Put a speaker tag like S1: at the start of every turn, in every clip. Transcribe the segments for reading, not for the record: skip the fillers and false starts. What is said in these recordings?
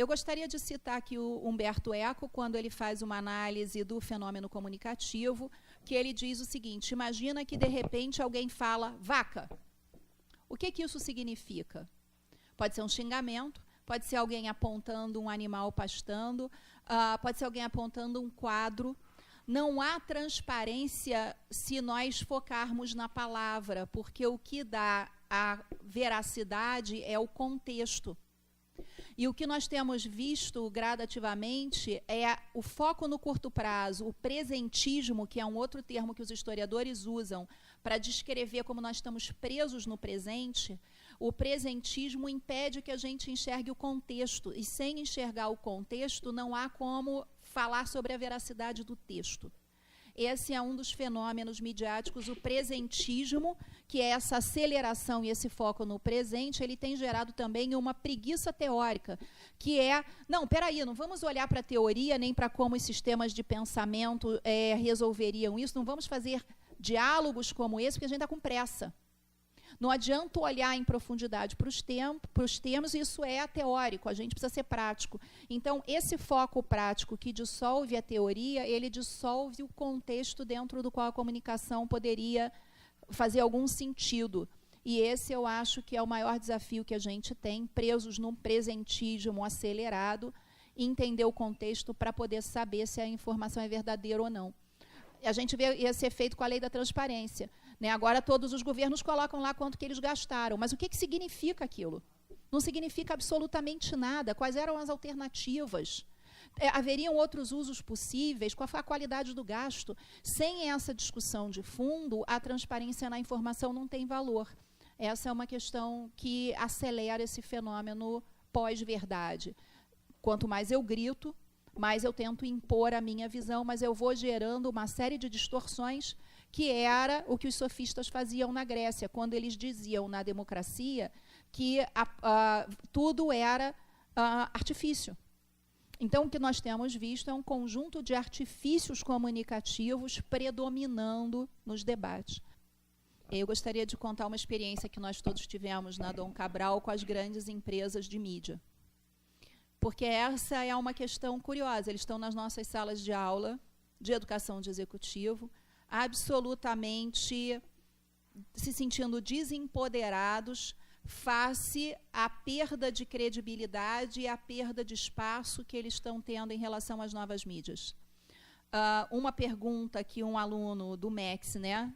S1: Eu gostaria de citar aqui o Humberto Eco, quando ele faz uma análise do fenômeno comunicativo, que ele diz o seguinte: imagina que, de repente, alguém fala vaca. O que isso significa? Pode ser um xingamento, pode ser alguém apontando um animal pastando, pode ser alguém apontando um quadro. Não há transparência se nós focarmos na palavra, porque o que dá a veracidade é o contexto. E o que nós temos visto gradativamente é o foco no curto prazo, o presentismo, que é um outro termo que os historiadores usam para descrever como nós estamos presos no presente. O presentismo impede que a gente enxergue o contexto, e sem enxergar o contexto não há como falar sobre a veracidade do texto. Esse é um dos fenômenos midiáticos, o presentismo, que é essa aceleração e esse foco no presente. Ele tem gerado também uma preguiça teórica, que é, não, peraí, não vamos olhar para a teoria, nem para como os sistemas de pensamento resolveriam isso, não vamos fazer diálogos como esse, porque a gente está com pressa. Não adianta olhar em profundidade para os termos, isso é teórico, a gente precisa ser prático. Então, esse foco prático que dissolve a teoria, ele dissolve o contexto dentro do qual a comunicação poderia fazer algum sentido. E esse eu acho que é o maior desafio que a gente tem, presos num presentismo acelerado, entender o contexto para poder saber se a informação é verdadeira ou não. A gente vê esse efeito com a lei da transparência. Né? Agora todos os governos colocam lá quanto que eles gastaram. Mas o que significa aquilo? Não significa absolutamente nada. Quais eram as alternativas? Haveriam outros usos possíveis? Qual foi a qualidade do gasto? Sem essa discussão de fundo, a transparência na informação não tem valor. Essa é uma questão que acelera esse fenômeno pós-verdade. Quanto mais eu grito, mais eu tento impor a minha visão, mas eu vou gerando uma série de distorções, que era o que os sofistas faziam na Grécia, quando eles diziam na democracia que tudo era artifício. Então, o que nós temos visto é um conjunto de artifícios comunicativos predominando nos debates. Eu gostaria de contar uma experiência que nós todos tivemos na Dom Cabral com as grandes empresas de mídia. Porque essa é uma questão curiosa. Eles estão nas nossas salas de aula, de educação de executivo, absolutamente se sentindo desempoderados face à perda de credibilidade e à perda de espaço que eles estão tendo em relação às novas mídias. Uma pergunta que um aluno do MEX, né,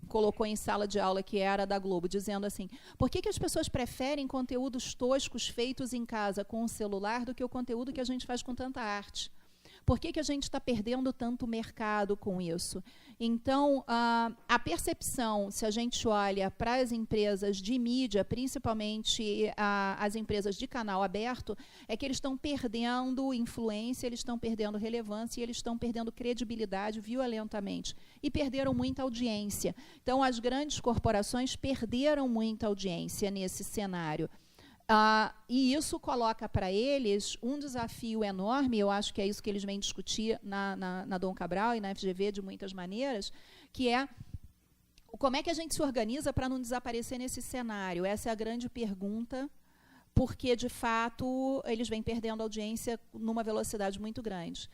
S1: colocou em sala de aula, que era da Globo, dizendo assim: por que as pessoas preferem conteúdos toscos feitos em casa com o celular do que o conteúdo que a gente faz com tanta arte? Por que a gente está perdendo tanto mercado com isso? Então, a percepção, se a gente olha para as empresas de mídia, principalmente as empresas de canal aberto, é que eles estão perdendo influência, eles estão perdendo relevância e eles estão perdendo credibilidade violentamente. E perderam muita audiência. Então, as grandes corporações perderam muita audiência nesse cenário. E isso coloca para eles um desafio enorme, eu acho que é isso que eles vêm discutir na Dom Cabral e na FGV de muitas maneiras, que é como é que a gente se organiza para não desaparecer nesse cenário. Essa é a grande pergunta, porque, de fato, eles vêm perdendo audiência numa velocidade muito grande.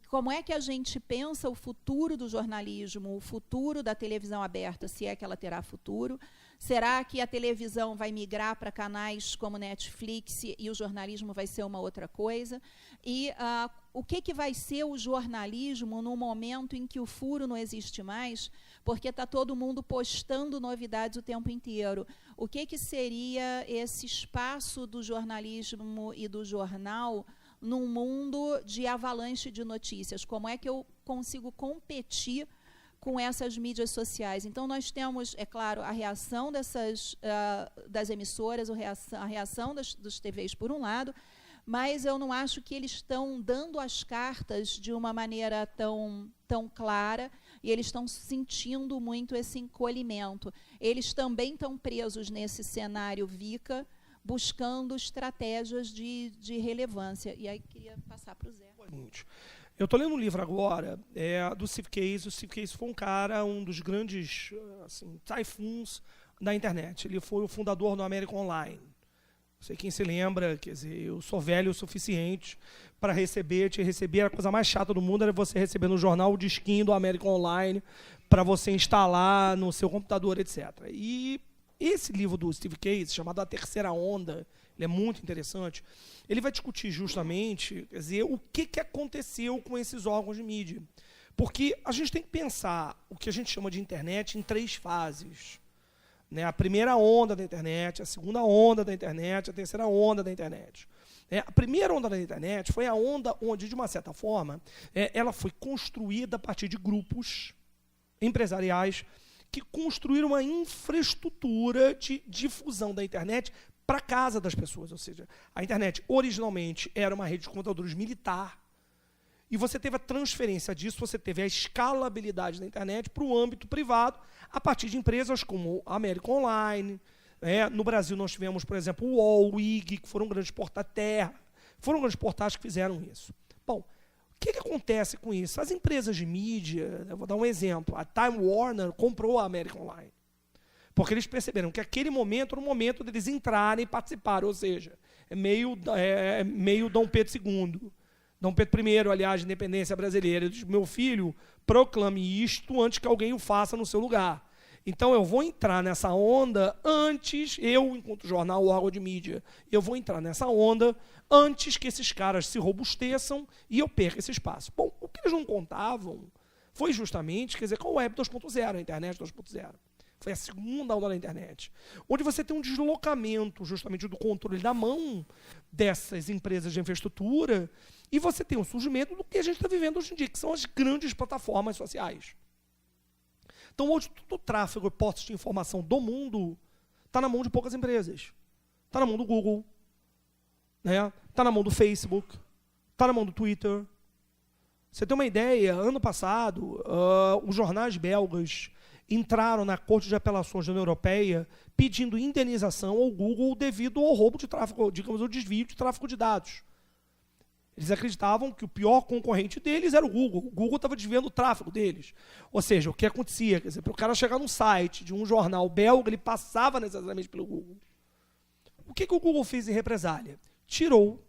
S1: Como é que a gente pensa o futuro do jornalismo, o futuro da televisão aberta, se é que ela terá futuro? Será que a televisão vai migrar para canais como Netflix e o jornalismo vai ser uma outra coisa? E o que vai ser o jornalismo no momento em que o furo não existe mais, porque está todo mundo postando novidades o tempo inteiro? O que seria esse espaço do jornalismo e do jornal num mundo de avalanche de notícias? Como é que eu consigo competir com essas mídias sociais? Então, nós temos, é claro, a reação das emissoras, a reação dos TVs, por um lado, mas eu não acho que eles estão dando as cartas de uma maneira tão clara, e eles estão sentindo muito esse encolhimento. Eles também estão presos nesse cenário VICA, buscando estratégias de relevância. E aí queria passar para o Zé.
S2: Eu estou lendo um livro agora do Steve Case. O Steve Case foi um dos grandes typhoons da internet. Ele foi o fundador do American Online. Não sei quem se lembra, quer dizer, eu sou velho o suficiente para te receber, a coisa mais chata do mundo era você receber no jornal o disquinho do American Online para você instalar no seu computador, etc. E esse livro do Steve Case, chamado A Terceira Onda, ele é muito interessante, ele vai discutir justamente, quer dizer, o que aconteceu com esses órgãos de mídia. Porque a gente tem que pensar o que a gente chama de internet em 3 fases. Né? A primeira onda da internet, a segunda onda da internet, a terceira onda da internet. A primeira onda da internet foi a onda onde, de uma certa forma, ela foi construída a partir de grupos empresariais que construíram uma infraestrutura de difusão da internet para a casa das pessoas. Ou seja, a internet originalmente era uma rede de computadores militar, e você teve a transferência disso, você teve a escalabilidade da internet para o âmbito privado, a partir de empresas como a American Online. No Brasil nós tivemos, por exemplo, o UOL, o IG, que foram grandes porta-terra, foram grandes portais que fizeram isso. Bom, o que acontece com isso? As empresas de mídia, eu vou dar um exemplo, a Time Warner comprou a American Online, porque eles perceberam que aquele momento era o momento deles entrarem e participarem, ou seja, é meio Dom Pedro II. Dom Pedro I, aliás, de independência brasileira, diz: meu filho, proclame isto antes que alguém o faça no seu lugar. Então eu vou entrar nessa onda antes, eu, enquanto jornal, órgão de mídia, eu vou entrar nessa onda antes que esses caras se robusteçam e eu perca esse espaço. Bom, o que eles não contavam foi justamente, quer dizer, com a Web 2.0, a internet 2.0. Foi a segunda onda da internet, onde você tem um deslocamento justamente do controle da mão dessas empresas de infraestrutura, e você tem um surgimento do que a gente está vivendo hoje em dia, que são as grandes plataformas sociais. Então, hoje, todo o tráfego e posse de informação do mundo está na mão de poucas empresas. Está na mão do Google, está na mão do Facebook, está na mão do Twitter. Você tem uma ideia, ano passado, os jornais belgas entraram na Corte de Apelações da União Europeia pedindo indenização ao Google devido ao roubo de tráfego, digamos, ao desvio de tráfego de dados. Eles acreditavam que o pior concorrente deles era o Google. O Google estava desviando o tráfego deles. Ou seja, o que acontecia? Quer dizer, para o cara chegar num site de um jornal belga, ele passava necessariamente pelo Google. O que o Google fez em represália? Tirou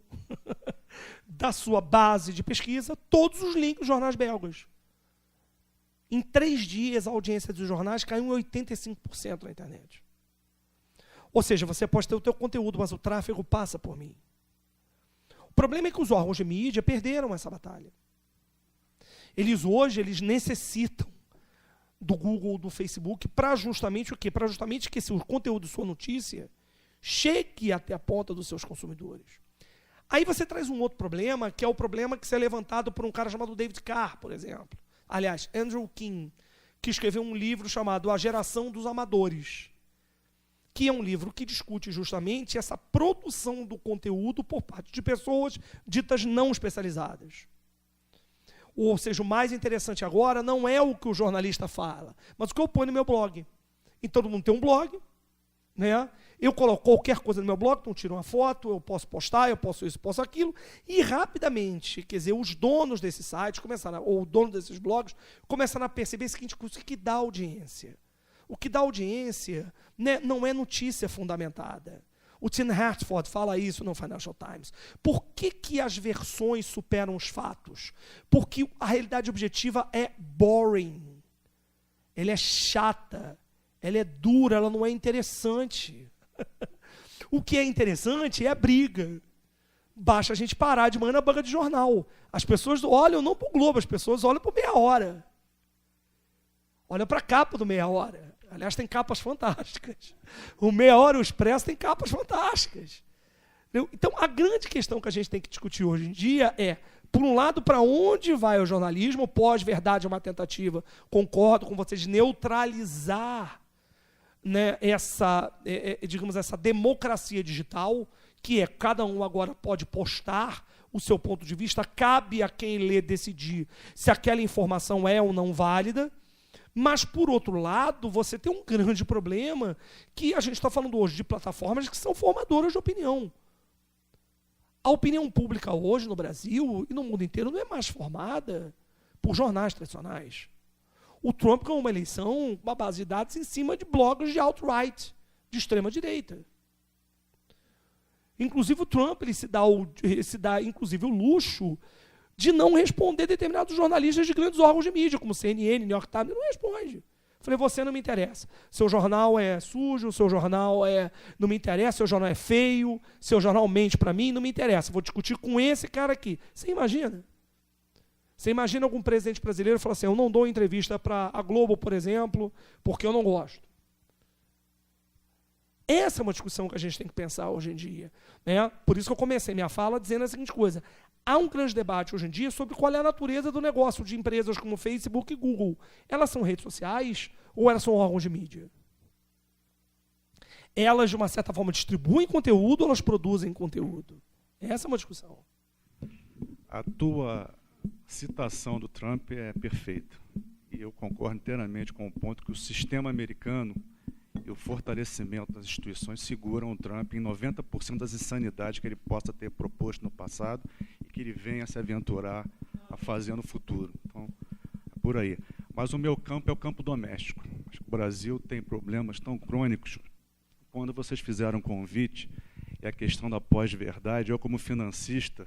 S2: da sua base de pesquisa todos os links dos jornais belgas. Em 3 dias, a audiência dos jornais caiu em 85% na internet. Ou seja, você pode ter o teu conteúdo, mas o tráfego passa por mim. O problema é que os órgãos de mídia perderam essa batalha. Eles hoje necessitam do Google, do Facebook, para justamente o quê? Para justamente que o conteúdo de sua notícia chegue até a ponta dos seus consumidores. Aí você traz um outro problema, que é o problema que é levantado por um cara chamado David Carr, por exemplo. Aliás, Andrew King, que escreveu um livro chamado A Geração dos Amadores, que é um livro que discute justamente essa produção do conteúdo por parte de pessoas ditas não especializadas. Ou seja, o mais interessante agora não é o que o jornalista fala, mas o que eu ponho no meu blog. E todo mundo tem um blog, Eu coloco qualquer coisa no meu blog, então tiro uma foto, eu posso postar, eu posso isso, posso aquilo, e rapidamente, quer dizer, os donos desses sites ou o dono desses blogs começaram a perceber o seguinte: o que dá audiência? O que dá audiência não é notícia fundamentada. O Tim Hartford fala isso no Financial Times. Por que as versões superam os fatos? Porque a realidade objetiva é boring. Ela é chata, ela é dura, ela não é interessante. O que é interessante é a briga. Basta a gente parar de manhã na banca de jornal. As pessoas olham não para o Globo, as pessoas olham para o Meia Hora. Olham para a capa do Meia Hora. Aliás, tem capas fantásticas. O Meia Hora e o Expresso tem capas fantásticas. Então, a grande questão que a gente tem que discutir hoje em dia é, por um lado, para onde vai o jornalismo? Pós-verdade é uma tentativa, concordo com vocês, de neutralizar essa democracia digital, que é cada um agora pode postar o seu ponto de vista, cabe a quem lê decidir se aquela informação é ou não válida. Mas, por outro lado, você tem um grande problema que a gente está falando hoje de plataformas que são formadoras de opinião. A opinião pública hoje no Brasil e no mundo inteiro não é mais formada por jornais tradicionais. O Trump ganhou uma eleição, uma base de dados em cima de blogs de alt-right, de extrema-direita. Inclusive o Trump ele se dá inclusive o luxo de não responder determinados jornalistas de grandes órgãos de mídia, como CNN, New York Times, ele não responde. Falei, você não me interessa. Seu jornal é sujo, seu jornal não me interessa, seu jornal é feio, seu jornal mente para mim, não me interessa. Vou discutir com esse cara aqui. Você imagina? Você imagina algum presidente brasileiro falar assim, eu não dou entrevista para a Globo, por exemplo, porque eu não gosto. Essa é uma discussão que a gente tem que pensar hoje em dia, né? Por isso que eu comecei minha fala dizendo a seguinte coisa. Há um grande debate hoje em dia sobre qual é a natureza do negócio de empresas como Facebook e Google. Elas são redes sociais ou elas são órgãos de mídia? Elas, de uma certa forma, distribuem conteúdo ou elas produzem conteúdo? Essa é uma discussão.
S3: A tua citação do Trump é perfeita. E eu concordo inteiramente com o ponto que o sistema americano e o fortalecimento das instituições seguram o Trump em 90% das insanidades que ele possa ter proposto no passado e que ele venha se aventurar a fazer no futuro. Então, é por aí. Mas o meu campo é o campo doméstico. Acho que o Brasil tem problemas tão crônicos. Quando vocês fizeram um convite e a questão da pós-verdade, eu, como financista,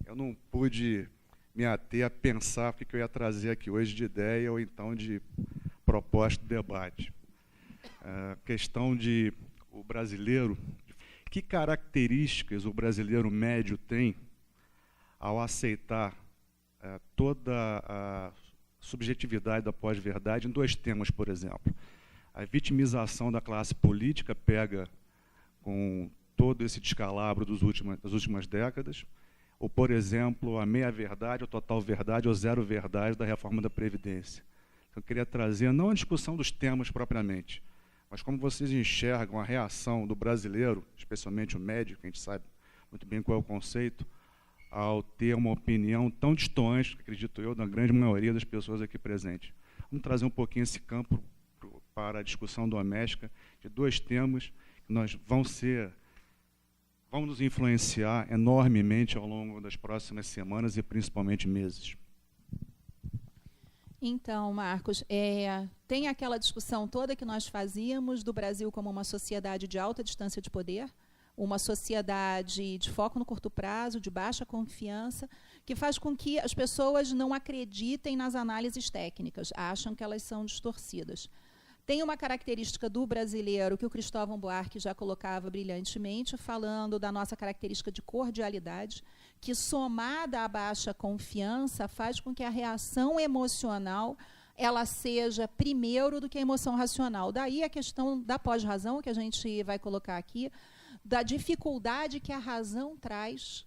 S3: eu não pude me ater a pensar o que eu ia trazer aqui hoje de ideia ou então de proposta de debate. A questão de o brasileiro, que características o brasileiro médio tem ao aceitar toda a subjetividade da pós-verdade em dois temas, por exemplo. A vitimização da classe política pega com todo esse descalabro das últimas décadas, ou, por exemplo, a meia-verdade, a total verdade ou zero verdade da reforma da Previdência. Então, eu queria trazer, não a discussão dos temas propriamente, mas como vocês enxergam a reação do brasileiro, especialmente o médico, que a gente sabe muito bem qual é o conceito, ao ter uma opinião tão distoante, acredito eu, da grande maioria das pessoas aqui presentes. Vamos trazer um pouquinho esse campo para a discussão doméstica de dois temas que vão nos influenciar enormemente ao longo das próximas semanas e principalmente meses.
S1: Então, Marcos, tem aquela discussão toda que nós fazíamos do Brasil como uma sociedade de alta distância de poder, uma sociedade de foco no curto prazo, de baixa confiança, que faz com que as pessoas não acreditem nas análises técnicas, acham que elas são distorcidas. Tem uma característica do brasileiro que o Cristóvão Buarque já colocava brilhantemente, falando da nossa característica de cordialidade, que, somada à baixa confiança, faz com que a reação emocional ela seja primeiro do que a emoção racional. Daí a questão da pós-razão, que a gente vai colocar aqui, da dificuldade que a razão traz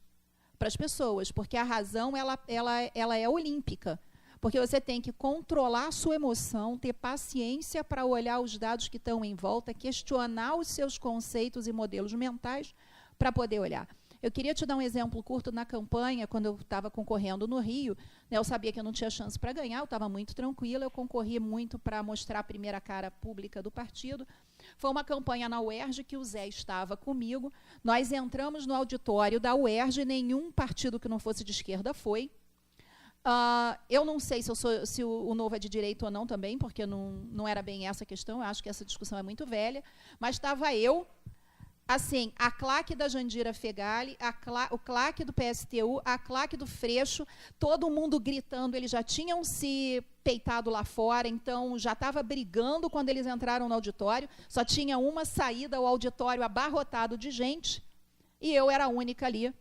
S1: para as pessoas, porque a razão ela é olímpica. Porque você tem que controlar a sua emoção, ter paciência para olhar os dados que estão em volta, questionar os seus conceitos e modelos mentais para poder olhar. Eu queria te dar um exemplo curto na campanha, quando eu estava concorrendo no Rio, né, eu sabia que eu não tinha chance para ganhar, eu estava muito tranquila, eu concorri muito para mostrar a primeira cara pública do partido. Foi uma campanha na UERJ que o Zé estava comigo. Nós entramos no auditório da UERJ, nenhum partido que não fosse de esquerda foi. Eu não sei se o Novo é de direita ou não também, porque não era bem essa a questão, eu acho que essa discussão é muito velha, mas estava eu, assim, a claque da Jandira Fegali, o claque do PSTU, a claque do Freixo, todo mundo gritando, eles já tinham se peitado lá fora, então já estava brigando quando eles entraram no auditório, só tinha uma saída, o auditório abarrotado de gente, e eu era a única ali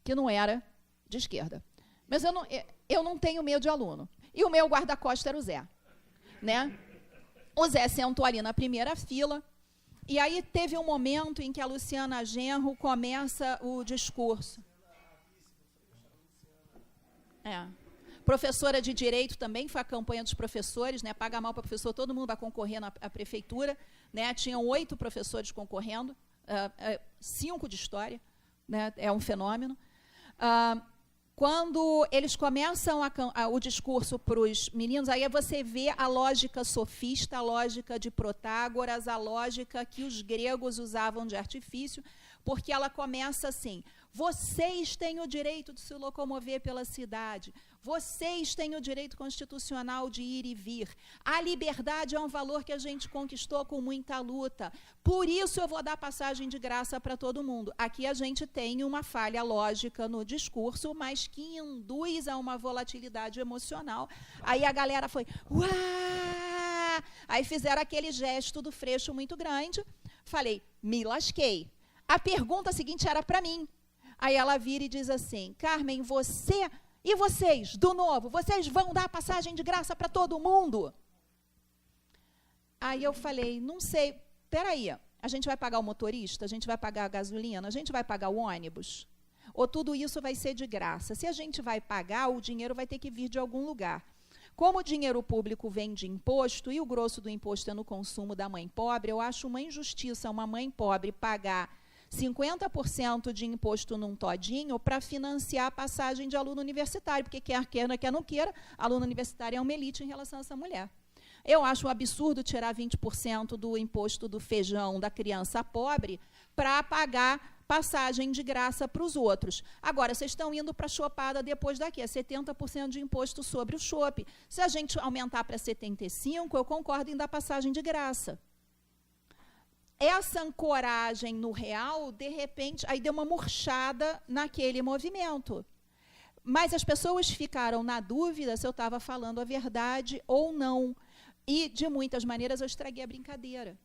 S1: que não era de esquerda. Mas eu não tenho medo de aluno. E o meu guarda-costas era o Zé. Né? O Zé sentou ali na primeira fila, e aí teve um momento em que a Luciana Genro começa o discurso. Professora de Direito também, foi a campanha dos professores, né? Paga mal para professor, todo mundo vai concorrer à prefeitura. Né? Tinham 8 professores concorrendo, 5 de História, né? É um fenômeno. Quando eles começam o discurso para os meninos, aí você vê a lógica sofista, a lógica de Protágoras, a lógica que os gregos usavam de artifício, porque ela começa assim: vocês têm o direito de se locomover pela cidade, Vocês têm o direito constitucional de ir e vir. A liberdade é um valor que a gente conquistou com muita luta. Por isso eu vou dar passagem de graça para todo mundo. Aqui a gente tem uma falha lógica no discurso, mas que induz a uma volatilidade emocional. Aí a galera foi, uá! Aí fizeram aquele gesto do Freixo muito grande. Falei, me lasquei. A pergunta seguinte era para mim. Aí ela vira e diz assim, Carmen, você e vocês, do Novo, vocês vão dar passagem de graça para todo mundo? Aí eu falei, não sei, peraí, a gente vai pagar o motorista, a gente vai pagar a gasolina, a gente vai pagar o ônibus? Ou tudo isso vai ser de graça? Se a gente vai pagar, o dinheiro vai ter que vir de algum lugar. Como o dinheiro público vem de imposto, e o grosso do imposto é no consumo da mãe pobre, eu acho uma injustiça uma mãe pobre pagar 50% de imposto num todinho para financiar a passagem de aluno universitário, porque quer queira, quer não queira, aluno universitário é uma elite em relação a essa mulher. Eu acho um absurdo tirar 20% do imposto do feijão da criança pobre para pagar passagem de graça para os outros. Agora, vocês estão indo para a chopada depois daqui, é 70% de imposto sobre o chopp. Se a gente aumentar para 75%, eu concordo em dar passagem de graça. Essa ancoragem no real, de repente, aí deu uma murchada naquele movimento. Mas as pessoas ficaram na dúvida se eu estava falando a verdade ou não. E, de muitas maneiras, eu estraguei a brincadeira.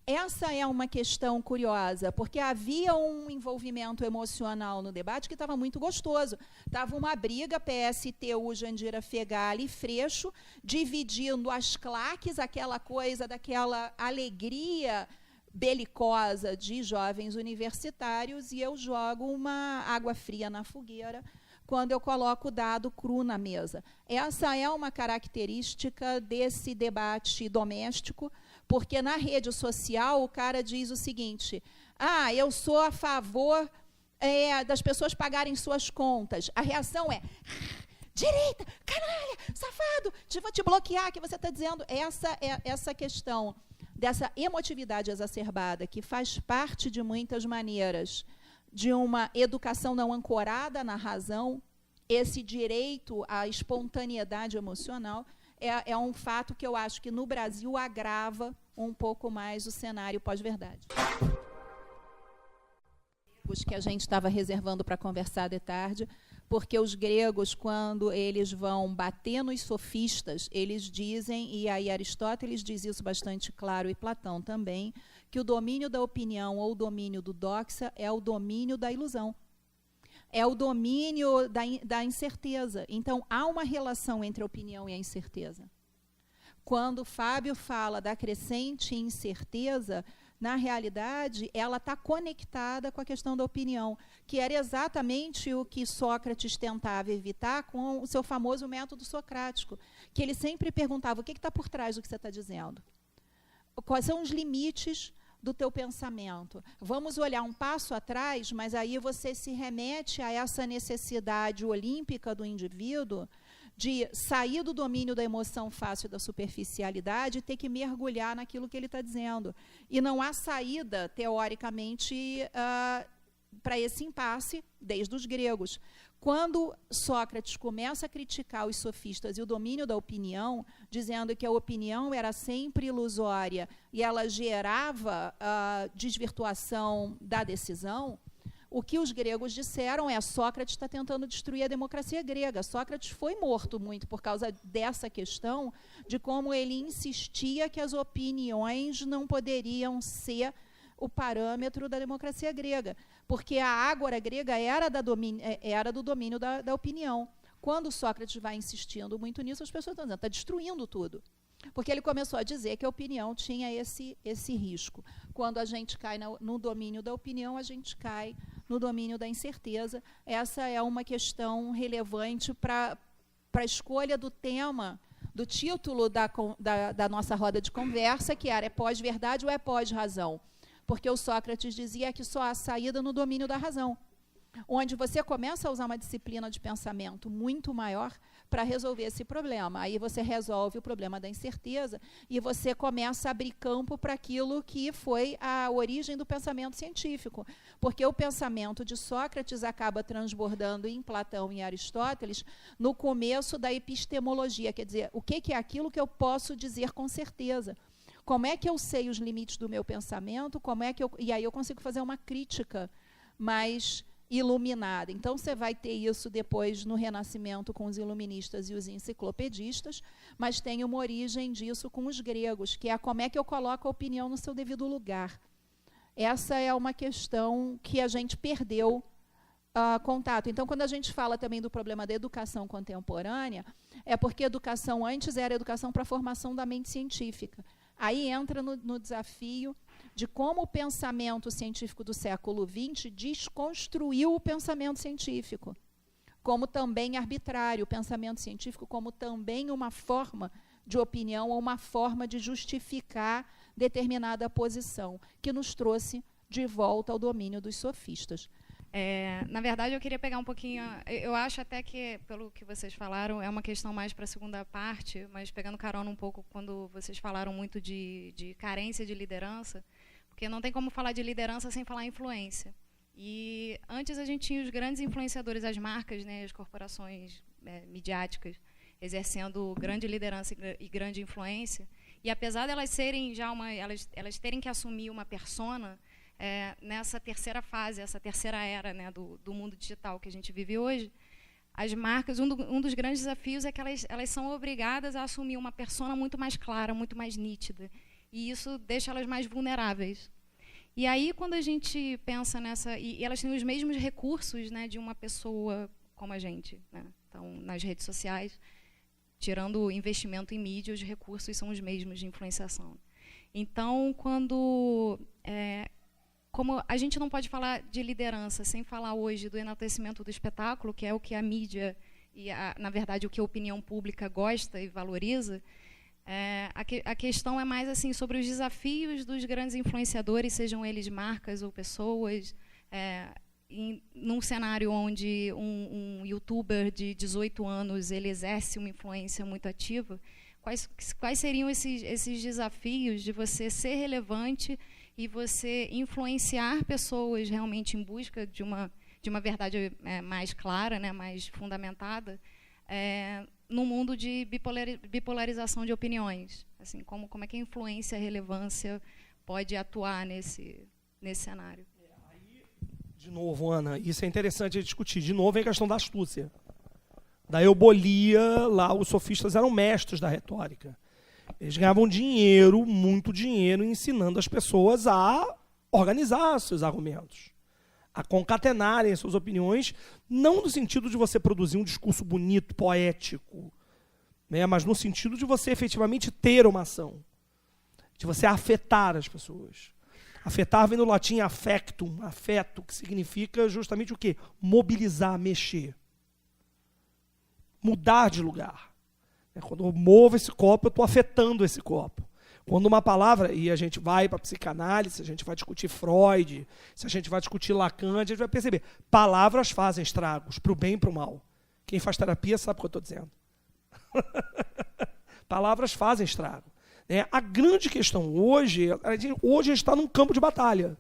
S1: Essa é uma questão curiosa, porque havia um envolvimento emocional no debate que estava muito gostoso. Estava uma briga, PSTU, Jandira Fegali e Freixo, dividindo as claques, aquela coisa daquela alegria belicosa de jovens universitários, e eu jogo uma água fria na fogueira quando eu coloco o dado cru na mesa. Essa é uma característica desse debate doméstico, porque na rede social o cara diz o seguinte, eu sou a favor das pessoas pagarem suas contas. A reação é, direita, canalha, safado, vou te bloquear, que você está dizendo. Essa questão dessa emotividade exacerbada, que faz parte, de muitas maneiras, de uma educação não ancorada na razão, esse direito à espontaneidade emocional, é um fato que eu acho que no Brasil agrava um pouco mais o cenário pós-verdade. Os que a gente estava reservando para conversar de tarde, porque os gregos, quando eles vão bater nos sofistas, eles dizem, e aí Aristóteles diz isso bastante claro, e Platão também, que o domínio da opinião ou o domínio do doxa é o domínio da ilusão. É o domínio da incerteza. Então, há uma relação entre a opinião e a incerteza. Quando o Fábio fala da crescente incerteza, na realidade, ela está conectada com a questão da opinião, que era exatamente o que Sócrates tentava evitar com o seu famoso método socrático, que ele sempre perguntava, o que está por trás do que você está dizendo? Quais são os limites do teu pensamento? Vamos olhar um passo atrás, mas aí você se remete a essa necessidade olímpica do indivíduo de sair do domínio da emoção fácil e da superficialidade e ter que mergulhar naquilo que ele está dizendo. E não há saída, teoricamente, para esse impasse desde os gregos. Quando Sócrates começa a criticar os sofistas e o domínio da opinião, dizendo que a opinião era sempre ilusória e ela gerava desvirtuação da decisão, o que os gregos disseram é: Sócrates está tentando destruir a democracia grega. Sócrates foi morto muito por causa dessa questão de como ele insistia que as opiniões não poderiam ser o parâmetro da democracia grega, porque a ágora grega era do domínio da opinião. Quando Sócrates vai insistindo muito nisso, as pessoas estão dizendo, está destruindo tudo. Porque ele começou a dizer que a opinião tinha esse risco. Quando a gente cai no domínio da opinião, a gente cai no domínio da incerteza. Essa é uma questão relevante para a escolha do tema, do título da nossa roda de conversa, que era: é pós-verdade ou é pós-razão? Porque o Sócrates dizia que só há saída no domínio da razão. onde você começa a usar uma disciplina de pensamento muito maior para resolver esse problema. Aí você resolve o problema da incerteza e você começa a abrir campo para aquilo que foi a origem do pensamento científico. Porque o pensamento de Sócrates acaba transbordando em Platão e Aristóteles no começo da epistemologia, quer dizer, o que é aquilo que eu posso dizer com certeza? Como é que eu sei os limites do meu pensamento? E aí eu consigo fazer uma crítica mais iluminada. Então, você vai ter isso depois no Renascimento com os iluministas e os enciclopedistas, mas tem uma origem disso com os gregos, que é como é que eu coloco a opinião no seu devido lugar. Essa é uma questão que a gente perdeu contato. Então, quando a gente fala também do problema da educação contemporânea, é porque a educação antes era a educação para a formação da mente científica. Aí entra no desafio de como o pensamento científico do século XX desconstruiu o pensamento científico, como também arbitrário, o pensamento científico como também uma forma de opinião ou uma forma de justificar determinada posição, que nos trouxe de volta ao domínio dos sofistas.
S4: Na verdade, eu queria pegar um pouquinho... Eu acho até que, pelo que vocês falaram, é uma questão mais para a segunda parte, mas pegando carona um pouco quando vocês falaram muito de carência de liderança, porque não tem como falar de liderança sem falar influência. E antes a gente tinha os grandes influenciadores, as marcas, né, as corporações midiáticas, exercendo grande liderança e grande influência. E apesar de elas serem já elas terem que assumir uma persona, nessa terceira fase, essa terceira era, né, do mundo digital que a gente vive hoje, as marcas, um dos grandes desafios é que elas são obrigadas a assumir uma persona muito mais clara, muito mais nítida. E isso deixa elas mais vulneráveis. E aí, quando a gente pensa nessa... E elas têm os mesmos recursos, né, de uma pessoa como a gente, né? Então, nas redes sociais, tirando o investimento em mídia, os recursos são os mesmos de influenciação. Então, como a gente não pode falar de liderança sem falar hoje do enaltecimento do espetáculo, que é o que a mídia e, na verdade, o que a opinião pública gosta e valoriza, a questão é mais assim sobre os desafios dos grandes influenciadores, sejam eles marcas ou pessoas, num cenário onde um youtuber de 18 anos ele exerce uma influência muito ativa. Quais seriam esses desafios de você ser relevante e você influenciar pessoas realmente em busca de uma verdade mais clara, né, mais fundamentada, no mundo de bipolarização de opiniões? Assim, como é que a influência e a relevância pode atuar nesse cenário?
S2: Aí, de novo, Ana, isso é interessante discutir. De novo, é a questão da astúcia. Da eubolia, lá os sofistas eram mestres da retórica. Eles ganhavam dinheiro, muito dinheiro, ensinando as pessoas a organizar seus argumentos, a concatenarem suas opiniões, não no sentido de você produzir um discurso bonito, poético, né, mas no sentido de você efetivamente ter uma ação, de você afetar as pessoas. Afetar vem do latim affectum, afeto, que significa justamente o quê? Mobilizar, mexer. Mudar de lugar. Quando eu movo esse copo, eu estou afetando esse copo. Quando uma palavra, e a gente vai para a psicanálise, a gente vai discutir Freud, se a gente vai discutir Lacan, a gente vai perceber, palavras fazem estragos, para o bem e para o mal. Quem faz terapia sabe o que eu estou dizendo. Palavras fazem estrago. A grande questão hoje, a gente está num campo de batalha.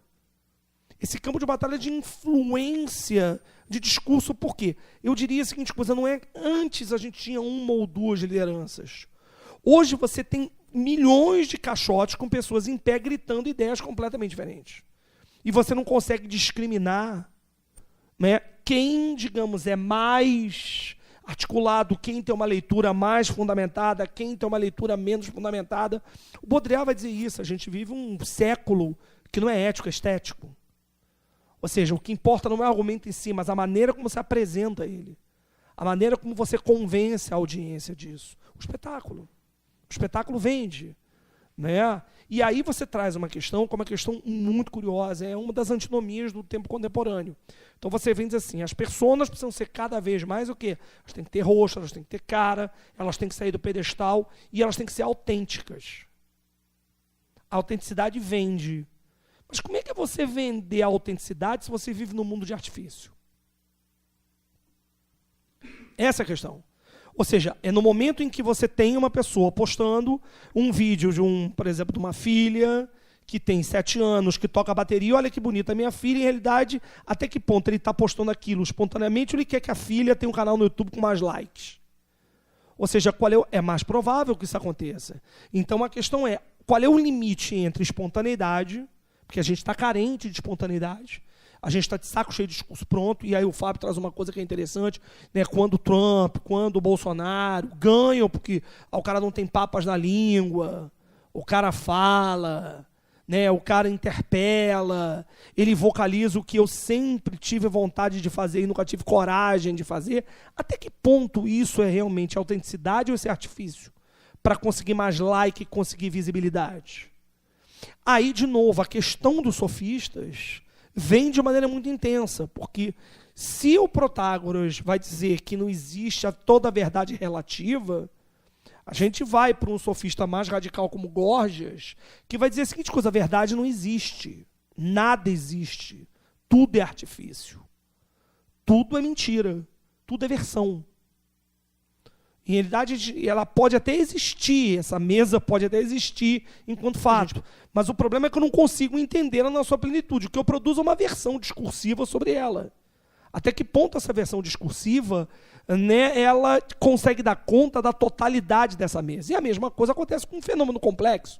S2: Esse campo de batalha de influência de discurso, por quê? Eu diria a seguinte coisa, não é antes a gente tinha uma ou duas lideranças. Hoje você tem milhões de caixotes com pessoas em pé gritando ideias completamente diferentes. E você não consegue discriminar, né, quem, digamos, é mais articulado, quem tem uma leitura mais fundamentada, quem tem uma leitura menos fundamentada. O Baudrillard vai dizer isso, a gente vive um século que não é ético, é estético. Ou seja, o que importa não é o argumento em si, mas a maneira como você apresenta ele. A maneira como você convence a audiência disso. O espetáculo. O espetáculo vende. Né? E aí você traz uma questão, que é uma questão muito curiosa, é uma das antinomias do tempo contemporâneo. Então você vem dizer assim, as personas precisam ser cada vez mais o quê? Elas têm que ter rosto, elas têm que ter cara, elas têm que sair do pedestal e elas têm que ser autênticas. A autenticidade vende. Mas como é que é você vender a autenticidade se você vive num mundo de artifício? Essa é a questão. Ou seja, é no momento em que você tem uma pessoa postando um vídeo por exemplo, de uma filha que tem 7 anos, que toca bateria, olha que bonita a minha filha, em realidade, até que ponto ele está postando aquilo espontaneamente ou ele quer que a filha tenha um canal no YouTube com mais likes? Ou seja, é mais provável que isso aconteça. Então a questão é, qual é o limite entre espontaneidade, porque a gente está carente de espontaneidade, a gente está de saco cheio de discurso pronto, e aí o Fábio traz uma coisa que é interessante, né, quando o Trump, quando o Bolsonaro ganham, porque o cara não tem papas na língua, o cara fala, né, o cara interpela, ele vocaliza o que eu sempre tive vontade de fazer e nunca tive coragem de fazer. Até que ponto isso é realmente autenticidade ou esse artifício para conseguir mais like e conseguir visibilidade? Aí, de novo, a questão dos sofistas vem de maneira muito intensa, porque se o Protágoras vai dizer que não existe toda a verdade relativa, a gente vai para um sofista mais radical como Gorgias, que vai dizer a seguinte coisa: a verdade não existe, nada existe, tudo é artifício, tudo é mentira, tudo é versão. Em realidade, ela pode até existir, essa mesa pode até existir enquanto fato, mas o problema é que eu não consigo entendê-la na sua plenitude, o que eu produzo é uma versão discursiva sobre ela. Até que ponto essa versão discursiva, né, ela consegue dar conta da totalidade dessa mesa? E a mesma coisa acontece com um fenômeno complexo.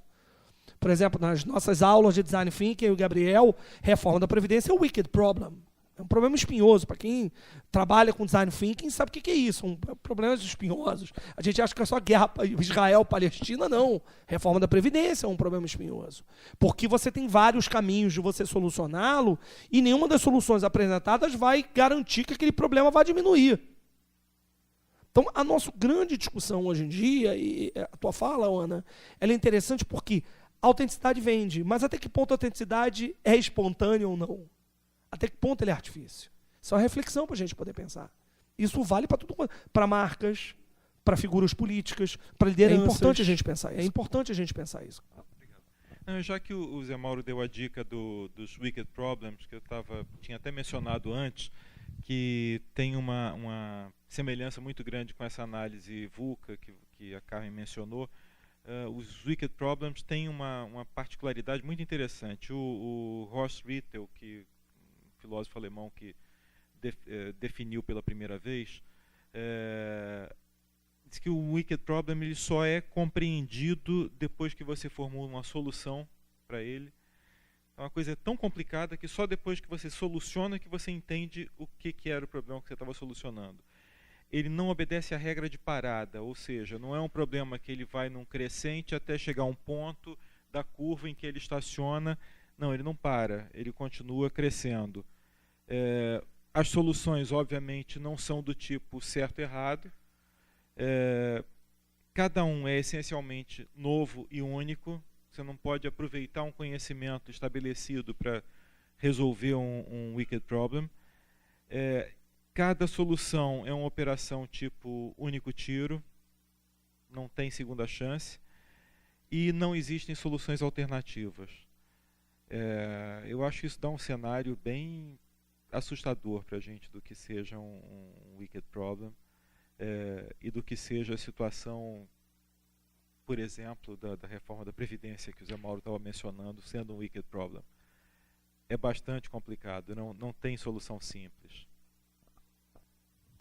S2: Por exemplo, nas nossas aulas de Design Thinking, o Gabriel, reforma da Previdência é o wicked problem. É um problema espinhoso. Para quem trabalha com Design Thinking, sabe o que é isso? Problemas espinhosos. A gente acha que é só guerra Israel-Palestina, não. Reforma da Previdência é um problema espinhoso. Porque você tem vários caminhos de você solucioná-lo e nenhuma das soluções apresentadas vai garantir que aquele problema vai diminuir. Então, a nossa grande discussão hoje em dia, e a tua fala, Ana, ela é interessante porque a autenticidade vende, mas até que ponto a autenticidade é espontânea ou não? Até que ponto ele é artifício? Isso é uma reflexão para a gente poder pensar. Isso vale para tudo, para marcas, para figuras políticas, para lideranças. É importante a gente pensar. É importante a gente pensar isso.
S5: Não, já que o Zé Mauro deu a dica dos Wicked Problems, que eu tinha até mencionado antes, que tem uma semelhança muito grande com essa análise VUCA que a Carmen mencionou. Os Wicked Problems têm uma particularidade muito interessante. O Horst Rittel, filósofo alemão que definiu pela primeira vez, diz que o wicked problem ele só é compreendido depois que você formula uma solução para ele. É uma coisa tão complicada que só depois que você soluciona que você entende o que era o problema que você estava solucionando. Ele não obedece à regra de parada, ou seja, não é um problema que ele vai num crescente até chegar a um ponto da curva em que ele estaciona. Não, ele não para, ele continua crescendo. As soluções, obviamente, não são do tipo certo e errado. Cada um é essencialmente novo e único. Você não pode aproveitar um conhecimento estabelecido para resolver um wicked problem. Cada solução é uma operação tipo único tiro, não tem segunda chance, e não existem soluções alternativas. Eu acho que isso dá um cenário bem assustador para a gente do que seja um wicked problem e do que seja a situação, por exemplo, da reforma da Previdência que o Zé Mauro estava mencionando, sendo um wicked problem. É bastante complicado, não tem solução simples.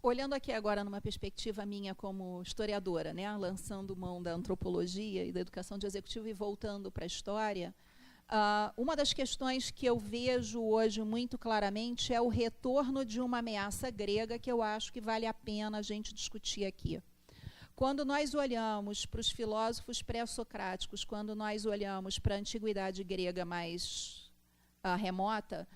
S1: Olhando aqui agora numa perspectiva minha como historiadora, né, lançando mão da antropologia e da educação de executivo e voltando para a história, uma das questões que eu vejo hoje muito claramente é o retorno de uma ameaça grega que eu acho que vale a pena a gente discutir aqui. Quando nós olhamos para os filósofos pré-socráticos, quando nós olhamos para a antiguidade grega mais remota,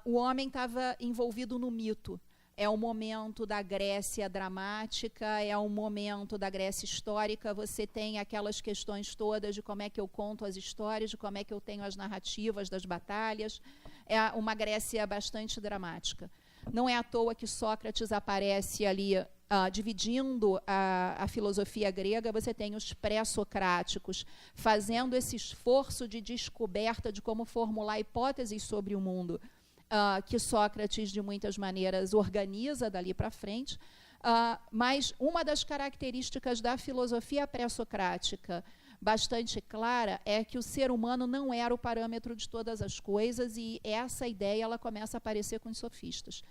S1: o homem estava envolvido no mito. É o momento da Grécia dramática, é o momento da Grécia histórica. Você tem aquelas questões todas de como é que eu conto as histórias, de como é que eu tenho as narrativas das batalhas. É uma Grécia bastante dramática. Não é à toa que Sócrates aparece ali dividindo a filosofia grega. Você tem os pré-socráticos fazendo esse esforço de descoberta de como formular hipóteses sobre o mundo, que Sócrates, de muitas maneiras, organiza dali para frente. Mas uma das características da filosofia pré-socrática bastante clara é que o ser humano não era o parâmetro de todas as coisas, e essa ideia ela começa a aparecer com os sofistas.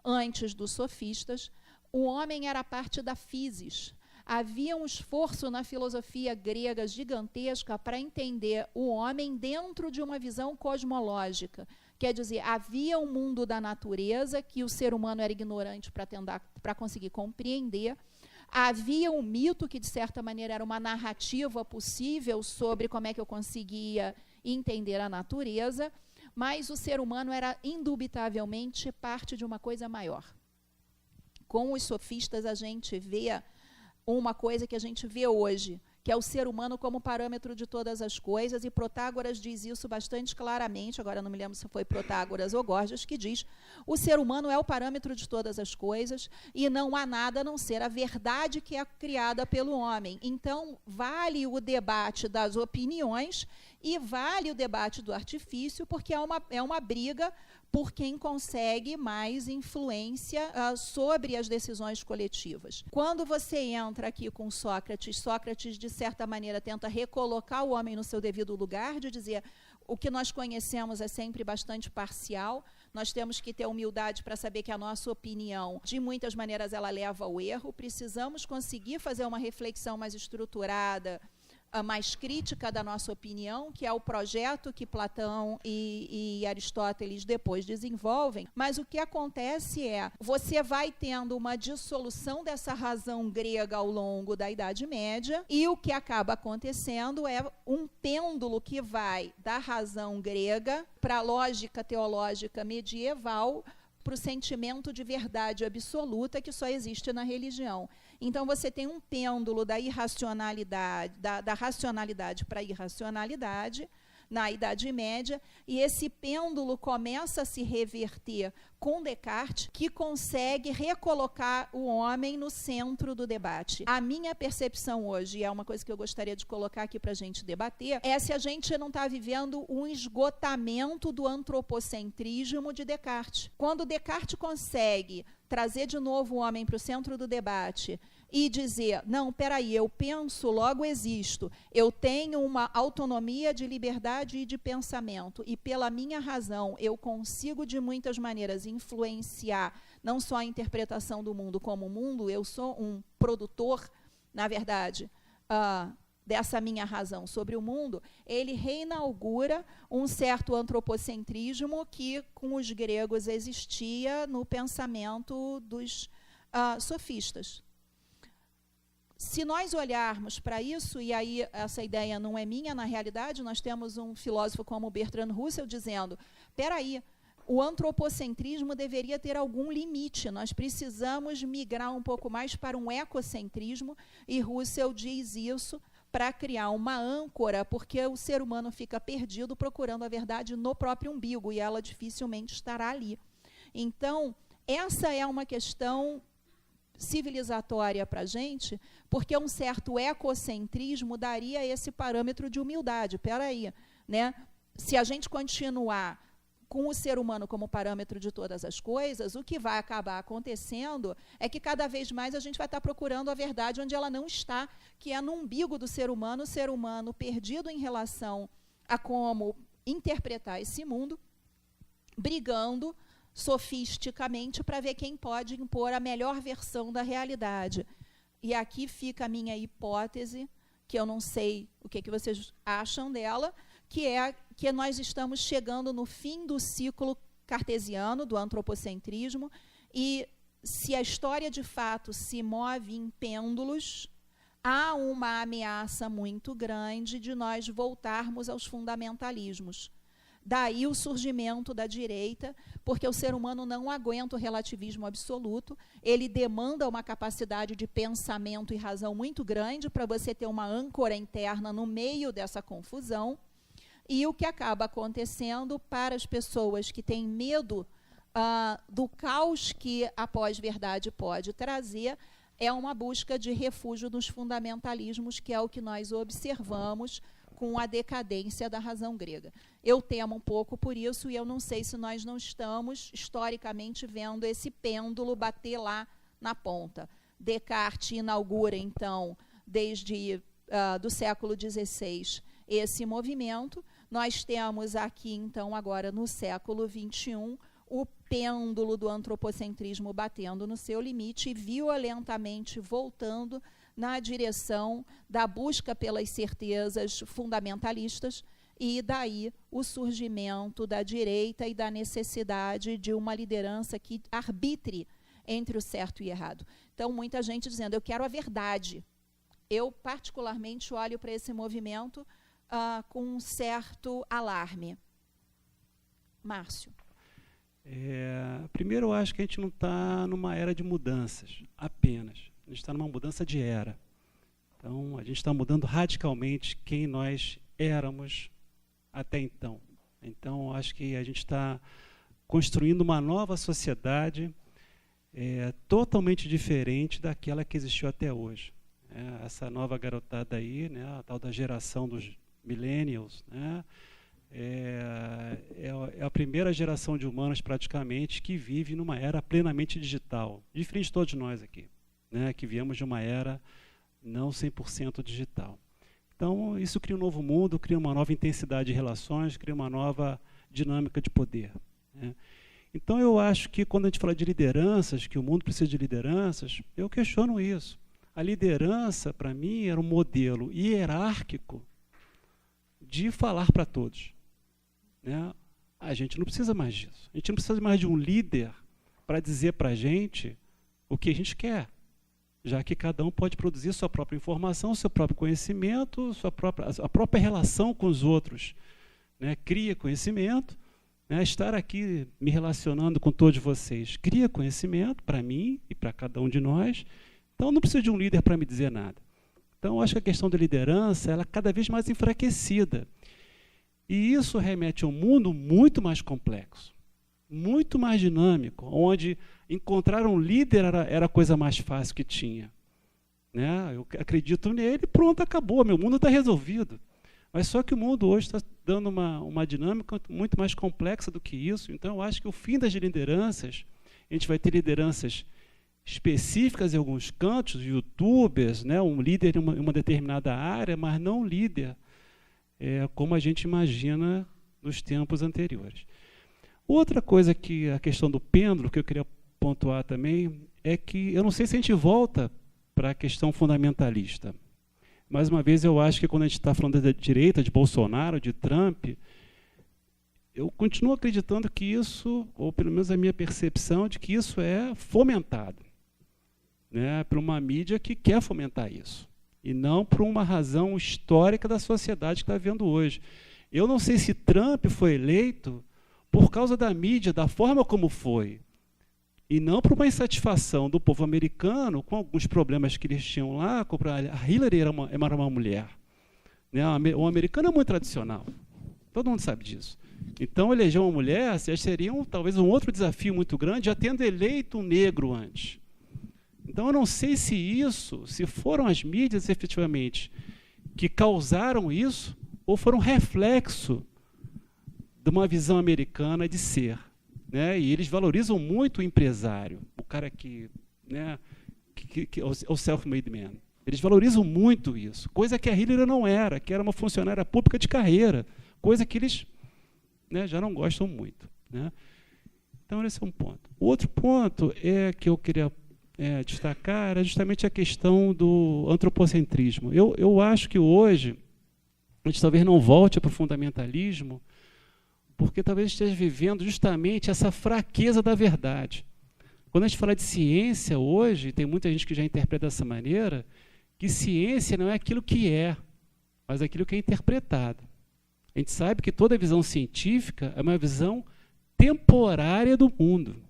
S1: Antes dos sofistas, o homem era parte da physis. Havia um esforço na filosofia grega gigantesca para entender o homem dentro de uma visão cosmológica. Quer dizer, havia um mundo da natureza que o ser humano era ignorante para conseguir compreender. Havia um mito que, de certa maneira, era uma narrativa possível sobre como é que eu conseguia entender a natureza, mas o ser humano era, indubitavelmente, parte de uma coisa maior. Com os sofistas, a gente vê uma coisa que a gente vê hoje, que é o ser humano como parâmetro de todas as coisas, e Protágoras diz isso bastante claramente, agora não me lembro se foi Protágoras ou Gorgias, que diz: o ser humano é o parâmetro de todas as coisas, e não há nada a não ser a verdade que é criada pelo homem. Então, vale o debate das opiniões e vale o debate do artifício, porque é uma briga por quem consegue mais influência sobre as decisões coletivas. Quando você entra aqui com Sócrates, Sócrates, de certa maneira, tenta recolocar o homem no seu devido lugar, de dizer: o que nós conhecemos é sempre bastante parcial, nós temos que ter humildade para saber que a nossa opinião, de muitas maneiras, ela leva ao erro, precisamos conseguir fazer uma reflexão mais estruturada, mais crítica da nossa opinião, que é o projeto que Platão e Aristóteles depois desenvolvem. Mas o que acontece é, você vai tendo uma dissolução dessa razão grega ao longo da Idade Média, e o que acaba acontecendo é um pêndulo que vai da razão grega para a lógica teológica medieval, para o sentimento de verdade absoluta que só existe na religião. Então, você tem um pêndulo da irracionalidade, da racionalidade para a irracionalidade na Idade Média, e esse pêndulo começa a se reverter com Descartes, que consegue recolocar o homem no centro do debate. A minha percepção hoje, e é uma coisa que eu gostaria de colocar aqui para a gente debater, é se a gente não está vivendo um esgotamento do antropocentrismo de Descartes. Quando Descartes consegue trazer de novo o homem para o centro do debate e dizer: não, peraí, eu penso, logo existo, eu tenho uma autonomia de liberdade e de pensamento, e pela minha razão eu consigo de muitas maneiras influenciar não só a interpretação do mundo como o mundo, eu sou um produtor, na verdade, dessa minha razão sobre o mundo. Ele reinaugura um certo antropocentrismo que com os gregos existia no pensamento dos sofistas. Se nós olharmos para isso, e aí essa ideia não é minha, na realidade, nós temos um filósofo como Bertrand Russell dizendo: peraí, o antropocentrismo deveria ter algum limite, nós precisamos migrar um pouco mais para um ecocentrismo, e Russell diz isso para criar uma âncora, porque o ser humano fica perdido procurando a verdade no próprio umbigo, e ela dificilmente estará ali. Então, essa é uma questão civilizatória para a gente, porque um certo ecocentrismo daria esse parâmetro de humildade. Espera aí, né? Se a gente continuar com o ser humano como parâmetro de todas as coisas, o que vai acabar acontecendo é que cada vez mais a gente vai estar procurando a verdade onde ela não está, que é no umbigo do ser humano, o ser humano perdido em relação a como interpretar esse mundo, brigando sofisticamente para ver quem pode impor a melhor versão da realidade. E aqui fica a minha hipótese, que eu não sei o que vocês acham dela, que é que nós estamos chegando no fim do ciclo cartesiano, do antropocentrismo, e se a história de fato se move em pêndulos, há uma ameaça muito grande de nós voltarmos aos fundamentalismos. Daí o surgimento da direita, porque o ser humano não aguenta o relativismo absoluto, ele demanda uma capacidade de pensamento e razão muito grande para você ter uma âncora interna no meio dessa confusão, e o que acaba acontecendo para as pessoas que têm medo do caos que a pós-verdade pode trazer, é uma busca de refúgio nos fundamentalismos, que é o que nós observamos com a decadência da razão grega. Eu temo um pouco por isso, e eu não sei se nós não estamos, historicamente, vendo esse pêndulo bater lá na ponta. Descartes inaugura, então, desde do século XVI, esse movimento. Nós temos aqui, então, agora no século XXI, o pêndulo do antropocentrismo batendo no seu limite e violentamente voltando na direção da busca pelas certezas fundamentalistas, e daí o surgimento da direita e da necessidade de uma liderança que arbitre entre o certo e errado. Então, muita gente dizendo, eu quero a verdade. Eu, particularmente, olho para esse movimento com um certo alarme. Márcio.
S6: Primeiro, eu acho que a gente não está numa era de mudanças, apenas. A gente está numa mudança de era. Então, a gente está mudando radicalmente quem nós éramos até então. Então, acho que a gente está construindo uma nova sociedade totalmente diferente daquela que existiu até hoje. Essa nova garotada aí, né, a tal da geração dos millennials, né, é a primeira geração de humanos, praticamente, que vive numa era plenamente digital, diferente de todos nós aqui, né, que viemos de uma era não 100% digital. Então, isso cria um novo mundo, cria uma nova intensidade de relações, cria uma nova dinâmica de poder, né. Então, eu acho que quando a gente fala de lideranças, que o mundo precisa de lideranças, eu questiono isso. A liderança, para mim, era um modelo hierárquico de falar para todos, né? A gente não precisa mais disso. A gente não precisa mais de um líder para dizer para a gente o que a gente quer, já que cada um pode produzir sua própria informação, seu próprio conhecimento, a própria relação com os outros, né? Cria conhecimento, né? Estar aqui me relacionando com todos vocês cria conhecimento para mim e para cada um de nós. Então, não preciso de um líder para me dizer nada. Então, eu acho que a questão da liderança ela é cada vez mais enfraquecida. E isso remete a um mundo muito mais complexo, muito mais dinâmico, onde encontrar um líder era a coisa mais fácil que tinha, né? Eu acredito nele, pronto, acabou, meu mundo está resolvido. Mas só que o mundo hoje está dando uma dinâmica muito mais complexa do que isso. Então, eu acho que o fim das lideranças, a gente vai ter lideranças específicas em alguns cantos, youtubers, né, um líder em uma determinada área, mas não um líder como a gente imagina nos tempos anteriores. Outra coisa que a questão do pêndulo, que eu queria pontuar também, é que eu não sei se a gente volta para a questão fundamentalista. Mais uma vez, eu acho que quando a gente está falando da direita, de Bolsonaro, de Trump, eu continuo acreditando que isso, ou pelo menos a minha percepção, de que isso é fomentado, né, por uma mídia que quer fomentar isso, e não por uma razão histórica da sociedade que está vivendo hoje. Eu não sei se Trump foi eleito por causa da mídia, da forma como foi, e não por uma insatisfação do povo americano com alguns problemas que eles tinham lá. A Hillary era uma mulher, né? O americano é muito tradicional, todo mundo sabe disso. Então, eleger uma mulher seria talvez um outro desafio muito grande, já tendo eleito um negro antes. Então, eu não sei se foram as mídias, efetivamente, que causaram isso, ou foram reflexo de uma visão americana de ser, né? E eles valorizam muito o empresário, o cara que é o self-made man. Eles valorizam muito isso, coisa que a Hillary não era, que era uma funcionária pública de carreira, coisa que eles, né, já não gostam muito, né? Então, esse é um ponto. O outro ponto que eu queria destacar era justamente a questão do antropocentrismo. Eu acho que hoje a gente talvez não volte para o fundamentalismo, porque talvez esteja vivendo justamente essa fraqueza da verdade. Quando a gente fala de ciência hoje, tem muita gente que já interpreta dessa maneira, que ciência não é aquilo que é, mas aquilo que é interpretado. A gente sabe que toda visão científica é uma visão temporária do mundo,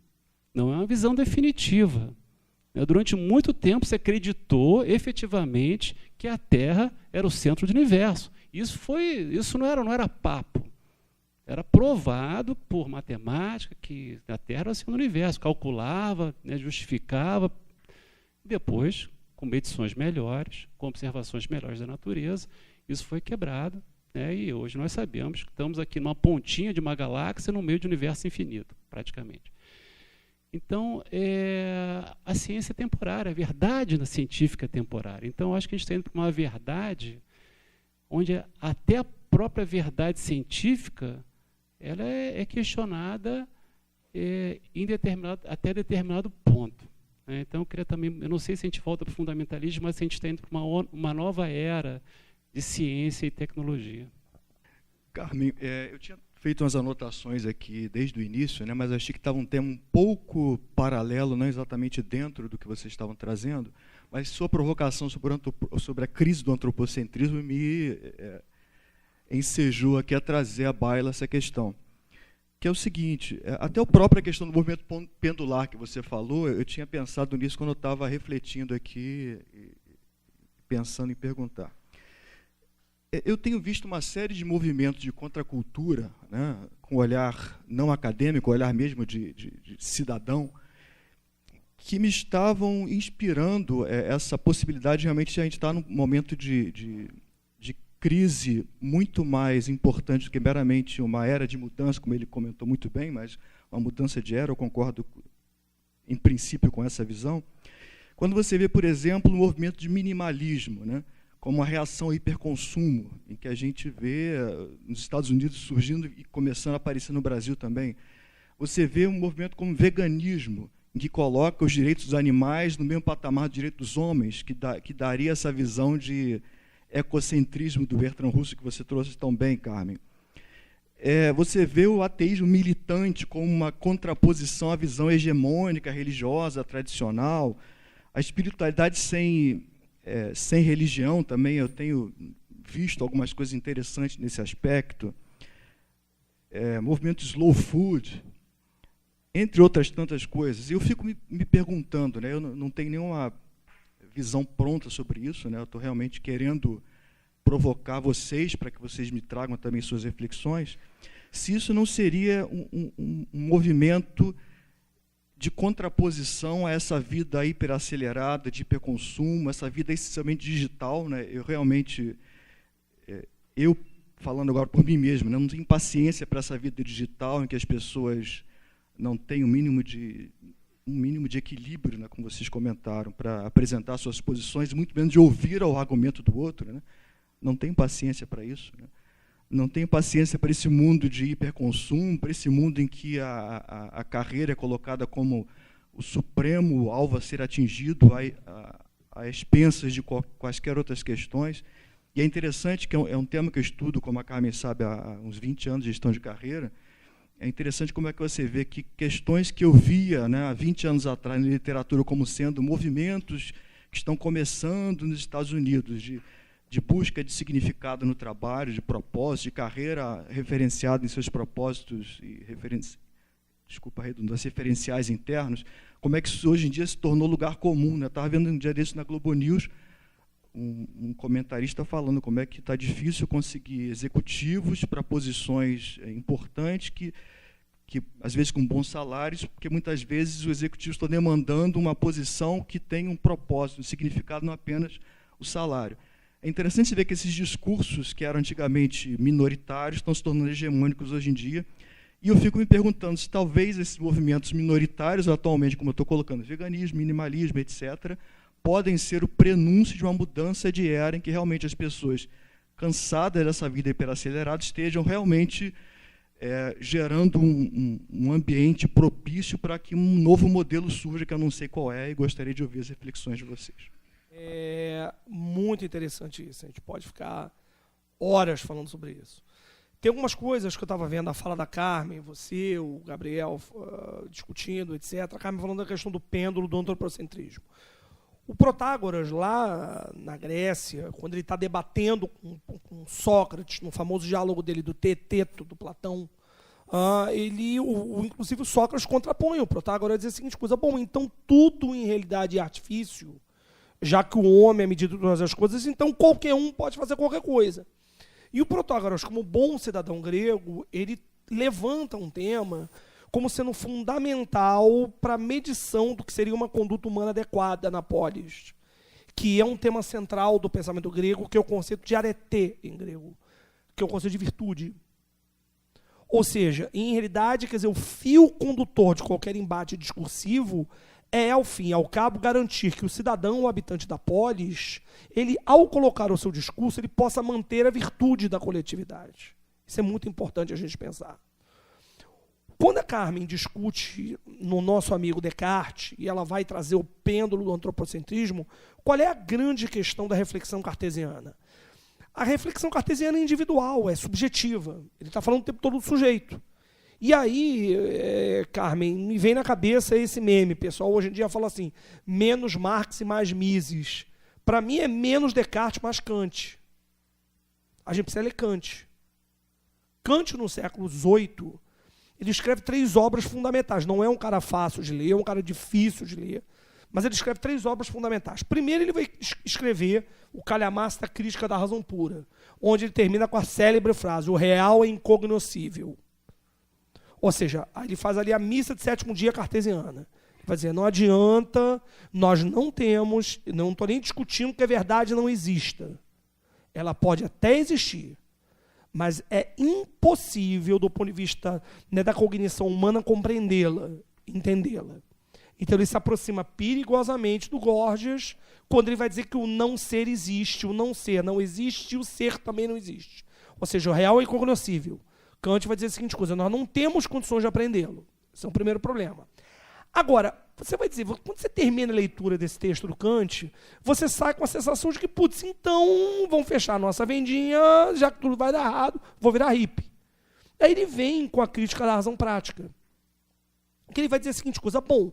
S6: não é uma visão definitiva. Durante muito tempo se acreditou efetivamente que a Terra era o centro do universo. Isso não era papo. Era provado por matemática que a Terra era o centro do universo, calculava, né, justificava. Depois, com medições melhores, com observações melhores da natureza, isso foi quebrado, né, e hoje nós sabemos que estamos aqui numa pontinha de uma galáxia no meio de um universo infinito, praticamente. Então, a ciência é temporária, a verdade científica é temporária. Então, eu acho que a gente está indo para uma verdade onde até a própria verdade científica ela é questionada até determinado ponto. Né? Então, eu queria também, eu não sei se a gente volta para o fundamentalismo, mas se a gente está indo para uma nova era de ciência e tecnologia.
S7: Carmen, eu tinha feito umas anotações aqui desde o início, né, mas achei que estava um tema um pouco paralelo, não exatamente dentro do que vocês estavam trazendo, mas sua provocação sobre a crise do antropocentrismo me ensejou aqui a trazer à baila essa questão, que é o seguinte, até a própria questão do movimento pendular que você falou, eu tinha pensado nisso quando eu estava refletindo aqui, pensando em perguntar. Eu tenho visto uma série de movimentos de contracultura, né, com olhar não acadêmico, olhar mesmo de cidadão, que me estavam inspirando essa possibilidade realmente de a gente estar num momento de crise muito mais importante do que meramente uma era de mudança, como ele comentou muito bem, mas uma mudança de era, eu concordo em princípio com essa visão. Quando você vê, por exemplo, o movimento de minimalismo, né, como uma reação ao hiperconsumo, em que a gente vê nos Estados Unidos surgindo e começando a aparecer no Brasil também. Você vê um movimento como veganismo, em que coloca os direitos dos animais no mesmo patamar do direito dos homens, que daria essa visão de ecocentrismo do Bertrand Russell, que você trouxe tão bem, Carmen. Você vê o ateísmo militante como uma contraposição à visão hegemônica, religiosa, tradicional, a espiritualidade sem religião também. Eu tenho visto algumas coisas interessantes nesse aspecto. Movimento slow food, entre outras tantas coisas. E eu fico me perguntando, né, eu não tenho nenhuma visão pronta sobre isso, né, eu estou realmente querendo provocar vocês para que vocês me tragam também suas reflexões, se isso não seria um movimento de contraposição a essa vida hiperacelerada, de hiperconsumo, essa vida essencialmente digital, né? Eu realmente, falando agora por mim mesmo, né, não tenho paciência para essa vida digital em que as pessoas não têm um mínimo de equilíbrio, né, como vocês comentaram, para apresentar suas posições, muito menos de ouvir o argumento do outro, né? Não tenho paciência para isso, né? Não tenho paciência para esse mundo de hiperconsumo, para esse mundo em que a carreira é colocada como o supremo alvo a ser atingido a expensas de quaisquer outras questões. E é interessante que é um tema que eu estudo, como a Carmen sabe, há uns 20 anos de gestão de carreira. É interessante como é que você vê que questões que eu via, né, há 20 anos atrás na literatura como sendo movimentos que estão começando nos Estados Unidos, de busca de significado no trabalho, de propósito, de carreira referenciada em seus propósitos e referenciais internos, como é que isso hoje em dia se tornou lugar comum, né? Estava vendo um dia desse na Globo News um comentarista falando como é que está difícil conseguir executivos para posições importantes que às vezes com bons salários, porque muitas vezes os executivos estão demandando uma posição que tem um propósito, um significado, não apenas o salário. É interessante ver que esses discursos que eram antigamente minoritários estão se tornando hegemônicos hoje em dia. E eu fico me perguntando se talvez esses movimentos minoritários atualmente, como eu estou colocando, veganismo, minimalismo, etc., podem ser o prenúncio de uma mudança de era em que realmente as pessoas, cansadas dessa vida hiperacelerada, estejam realmente gerando um ambiente propício para que um novo modelo surja, que eu não sei qual é, e gostaria de ouvir as reflexões de vocês.
S2: É muito interessante isso. A gente pode ficar horas falando sobre isso. Tem algumas coisas que eu estava vendo, a fala da Carmen, você, o Gabriel discutindo, etc. A Carmen falando da questão do pêndulo do antropocentrismo. O Protágoras, lá na Grécia, quando ele está debatendo com Sócrates, no famoso diálogo dele do Teteto, do Platão, inclusive o Sócrates contrapõe o Protágoras, diz a seguinte coisa: bom, então tudo em realidade é artifício, já que o homem é medido de todas as coisas, então qualquer um pode fazer qualquer coisa. E o Protágoras, como bom cidadão grego, ele levanta um tema como sendo fundamental para a medição do que seria uma conduta humana adequada na polis, que é um tema central do pensamento grego, que é o conceito de arete em grego, que é o conceito de virtude. Ou seja, em realidade, quer dizer, o fio condutor de qualquer embate discursivo é, ao fim e ao cabo, garantir que o cidadão, o habitante da polis, ele, ao colocar o seu discurso, ele possa manter a virtude da coletividade. Isso é muito importante a gente pensar. Quando a Carmen discute no nosso amigo Descartes, e ela vai trazer o pêndulo do antropocentrismo, qual é a grande questão da reflexão cartesiana? A reflexão cartesiana é individual, é subjetiva. Ele está falando o tempo todo do sujeito. E aí, Carmen, me vem na cabeça esse meme. Pessoal, hoje em dia fala assim, menos Marx e mais Mises. Para mim é menos Descartes, mais Kant. A gente precisa ler Kant. Kant, no século XVIII, ele escreve 3 obras fundamentais. Não é um cara fácil de ler, é um cara difícil de ler. Mas ele escreve 3 obras fundamentais. Primeiro, ele vai escrever o calhamaço da crítica da razão pura, onde ele termina com a célebre frase, o real é incognoscível. Ou seja, ele faz ali a missa de 7º dia cartesiana. Ele vai dizer, não adianta, nós não temos, não estou nem discutindo que a verdade não exista. Ela pode até existir, mas é impossível, do ponto de vista, né, da cognição humana, compreendê-la, entendê-la. Então ele se aproxima perigosamente do Gorgias, quando ele vai dizer que o não ser existe, o não ser não existe e o ser também não existe. Ou seja, o real é incognoscível. Kant vai dizer a seguinte coisa, nós não temos condições de aprendê-lo. Esse é o primeiro problema. Agora, você vai dizer, quando você termina a leitura desse texto do Kant, você sai com a sensação de que, putz, então vamos fechar a nossa vendinha, já que tudo vai dar errado, vou virar hippie. Aí ele vem com a crítica da razão prática. Que ele vai dizer a seguinte coisa, bom,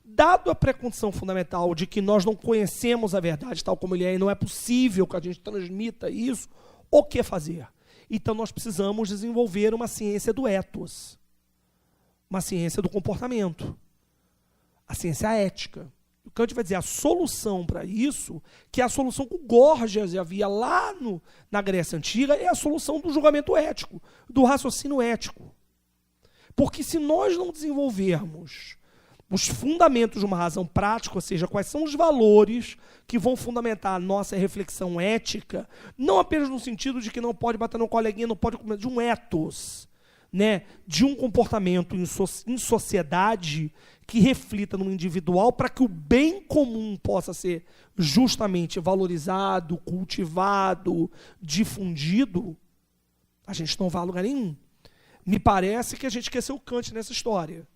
S2: dado a precondição fundamental de que nós não conhecemos a verdade tal como ele é, e não é possível que a gente transmita isso, o que fazer? Então nós precisamos desenvolver uma ciência do ethos, uma ciência do comportamento, a ciência ética. O Kant vai dizer a solução para isso, que é a solução que o Gorgias havia lá na Grécia Antiga, é a solução do julgamento ético, do raciocínio ético. Porque se nós não desenvolvermos os fundamentos de uma razão prática, ou seja, quais são os valores que vão fundamentar a nossa reflexão ética, não apenas no sentido de que não pode bater no coleguinha, não pode comer, de um ethos, né, de um comportamento em sociedade que reflita no individual para que o bem comum possa ser justamente valorizado, cultivado, difundido, a gente não vai a lugar nenhum. Me parece que a gente esqueceu o Kant nessa história.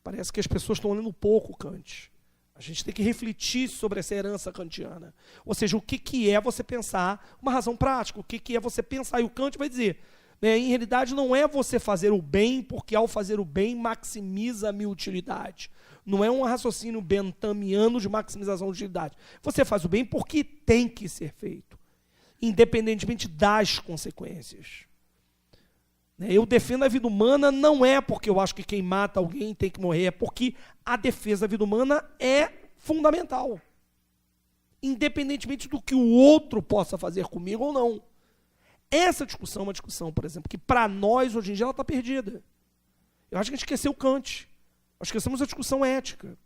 S2: Parece que as pessoas estão olhando pouco Kant. A gente tem que refletir sobre essa herança kantiana. Ou seja, o que é você pensar uma razão prática, o que é você pensar. E o Kant vai dizer, né, em realidade não é você fazer o bem, porque ao fazer o bem maximiza a minha utilidade. Não é um raciocínio benthamiano de maximização de utilidade. Você faz o bem porque tem que ser feito, independentemente das consequências. Eu defendo a vida humana não é porque eu acho que quem mata alguém tem que morrer, é porque a defesa da vida humana é fundamental, independentemente do que o outro possa fazer comigo ou não. Essa discussão é uma discussão, por exemplo, que para nós hoje em dia ela está perdida. Eu acho que a gente esqueceu Kant, nós esquecemos a discussão ética.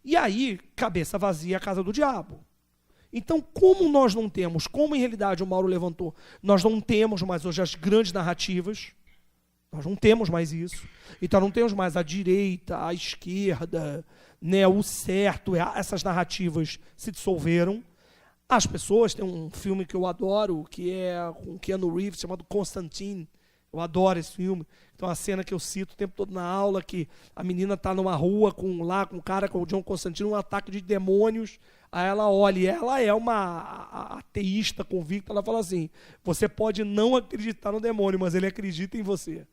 S2: E aí, cabeça vazia é a casa do diabo. Então, como nós não temos, como em realidade o Mauro levantou, nós não temos mais hoje as grandes narrativas, nós não temos mais isso, então não temos mais a direita, a esquerda, né, o certo, essas narrativas se dissolveram. As pessoas, tem um filme que eu adoro, que é com Keanu Reeves, chamado Constantine. Eu adoro esse filme. Então, a cena que eu cito o tempo todo na aula, que a menina está numa rua com um cara, com o John Constantine, um ataque de demônios. Aí ela olha, e ela é uma ateísta convicta, ela fala assim, você pode não acreditar no demônio, mas ele acredita em você.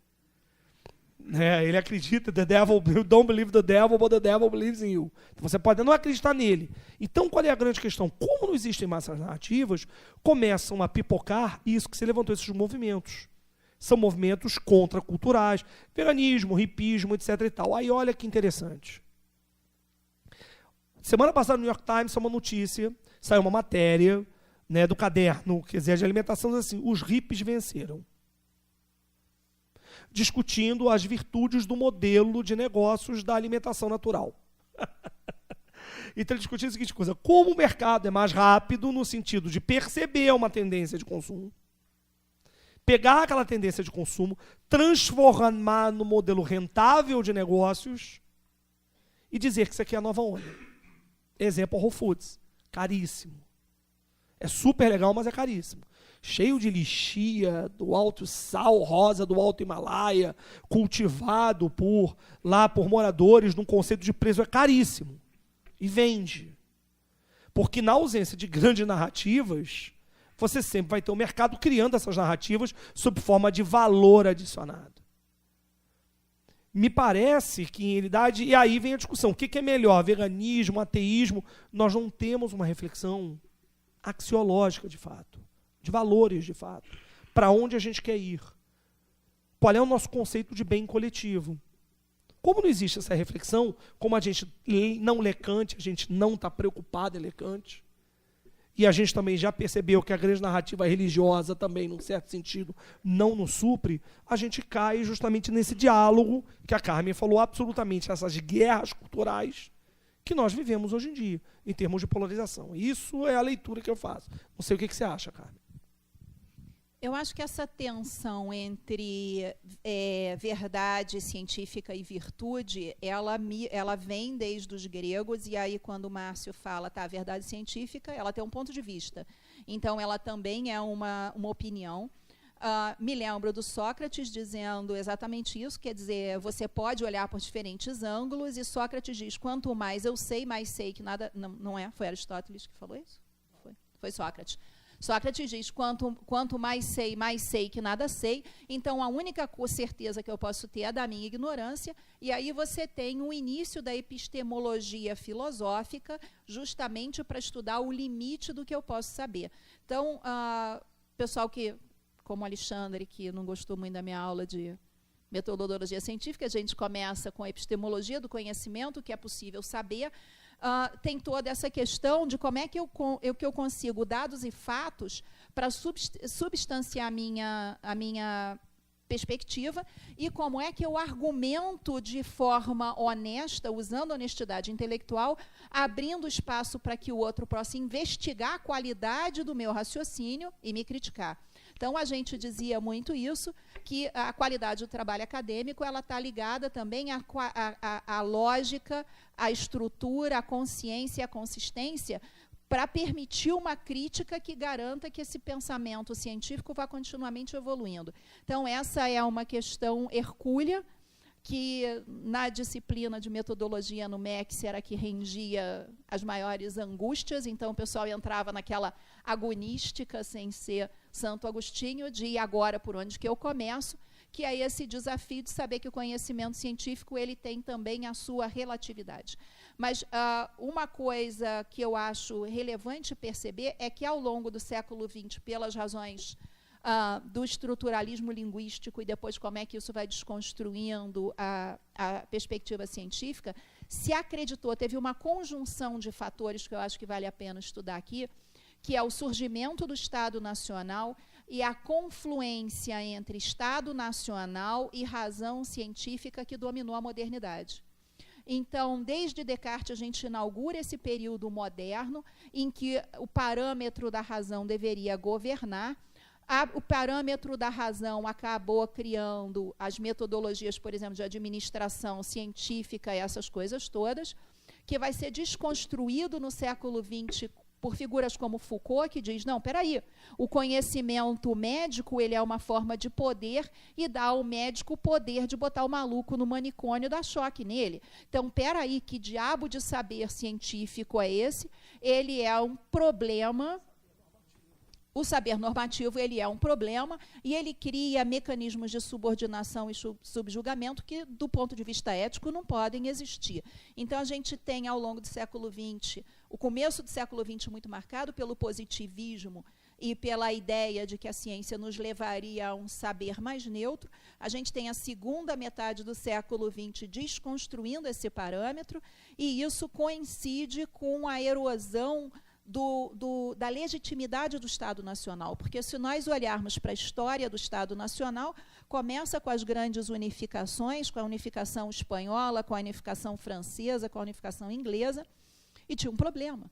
S2: Ele acredita, the devil, you don't believe the devil, but the devil believes in you. Então, você pode não acreditar nele. Então, qual é a grande questão? Como não existem mais essas narrativas, começam a pipocar isso que se levantou, esses movimentos. São movimentos contraculturais, veganismo, hipismo, etc. e tal. Aí olha que interessante. Semana passada no New York Times saiu uma notícia, saiu uma matéria, né, do caderno, quer dizer, de alimentação, assim, os hippies venceram. Discutindo as virtudes do modelo de negócios da alimentação natural. Então, ele discutiu a seguinte coisa, como o mercado é mais rápido no sentido de perceber uma tendência de consumo, Pegar aquela tendência de consumo, transformar no modelo rentável de negócios e dizer que isso aqui é a nova onda. Exemplo, Whole Foods. Caríssimo. É super legal, mas é caríssimo. Cheio de lixia, do alto sal rosa, do alto Himalaia, cultivado por moradores, num conceito de preço, é caríssimo. E vende. Porque na ausência de grandes narrativas, você sempre vai ter o mercado criando essas narrativas sob forma de valor adicionado. Me parece que, em realidade, e aí vem a discussão, o que é melhor, veganismo, ateísmo? Nós não temos uma reflexão axiológica, de fato, de valores, de fato, para onde a gente quer ir. Qual é o nosso conceito de bem coletivo? Como não existe essa reflexão, como a gente não lê Kant, a gente não está preocupado em ler Kant, e a gente também já percebeu que a grande narrativa religiosa também, num certo sentido, não nos supre, a gente cai justamente nesse diálogo que a Carmen falou, absolutamente, essas guerras culturais que nós vivemos hoje em dia, em termos de polarização. Isso é a leitura que eu faço. Não sei o que você acha, Carmen.
S1: Eu acho que essa tensão entre verdade científica e virtude, ela vem desde os gregos, e aí quando o Márcio fala, tá, a verdade científica, ela tem um ponto de vista. Então, ela também é uma opinião. Me lembro do Sócrates dizendo exatamente isso, quer dizer, você pode olhar por diferentes ângulos, e Sócrates diz, quanto mais eu sei, mais sei que nada... Não é? Foi Aristóteles que falou isso? Foi Sócrates. Sócrates diz, quanto mais sei que nada sei, então a única certeza que eu posso ter é da minha ignorância, e aí você tem o início da epistemologia filosófica, justamente para estudar o limite do que eu posso saber. Então, pessoal que, como o Alexandre, que não gostou muito da minha aula de metodologia científica, a gente começa com a epistemologia do conhecimento, o que é possível saber. Tem toda essa questão de como é que eu consigo dados e fatos para substanciar a minha perspectiva, e como é que eu argumento de forma honesta, usando honestidade intelectual, abrindo espaço para que o outro possa investigar a qualidade do meu raciocínio e me criticar. Então, a gente dizia muito isso, que a qualidade do trabalho acadêmico ela está ligada também à lógica, à estrutura, à consciência e à consistência, para permitir uma crítica que garanta que esse pensamento científico vá continuamente evoluindo. Então, essa é uma questão hercúlea, que na disciplina de metodologia no MEC era que rendia as maiores angústias, então o pessoal entrava naquela agonística, sem ser Santo Agostinho, de agora por onde que eu começo, que é esse desafio de saber que o conhecimento científico ele tem também a sua relatividade. Mas uma coisa que eu acho relevante perceber é que ao longo do século XX, pelas razões do estruturalismo linguístico e depois como é que isso vai desconstruindo a perspectiva científica, se acreditou, teve uma conjunção de fatores que eu acho que vale a pena estudar aqui, que é o surgimento do Estado Nacional e a confluência entre Estado Nacional e razão científica que dominou a modernidade. Então, desde Descartes, a gente inaugura esse período moderno em que o parâmetro da razão deveria governar. O parâmetro da razão acabou criando as metodologias, por exemplo, de administração científica e essas coisas todas, que vai ser desconstruído no século XX por figuras como Foucault, que diz, não, peraí, o conhecimento médico ele é uma forma de poder e dá ao médico o poder de botar o maluco no manicômio e dar choque nele. Então, peraí, que diabo de saber científico é esse? Ele é um problema. O saber normativo ele é um problema e ele cria mecanismos de subordinação e subjugamento que, do ponto de vista ético, não podem existir. Então, a gente tem, ao longo do século XX, o começo do século XX muito marcado pelo positivismo e pela ideia de que a ciência nos levaria a um saber mais neutro. A gente tem a segunda metade do século XX desconstruindo esse parâmetro, e isso coincide com a erosão da legitimidade do Estado Nacional, porque se nós olharmos para a história do Estado Nacional, começa com as grandes unificações, com a unificação espanhola, com a unificação francesa, com a unificação inglesa, e tinha um problema.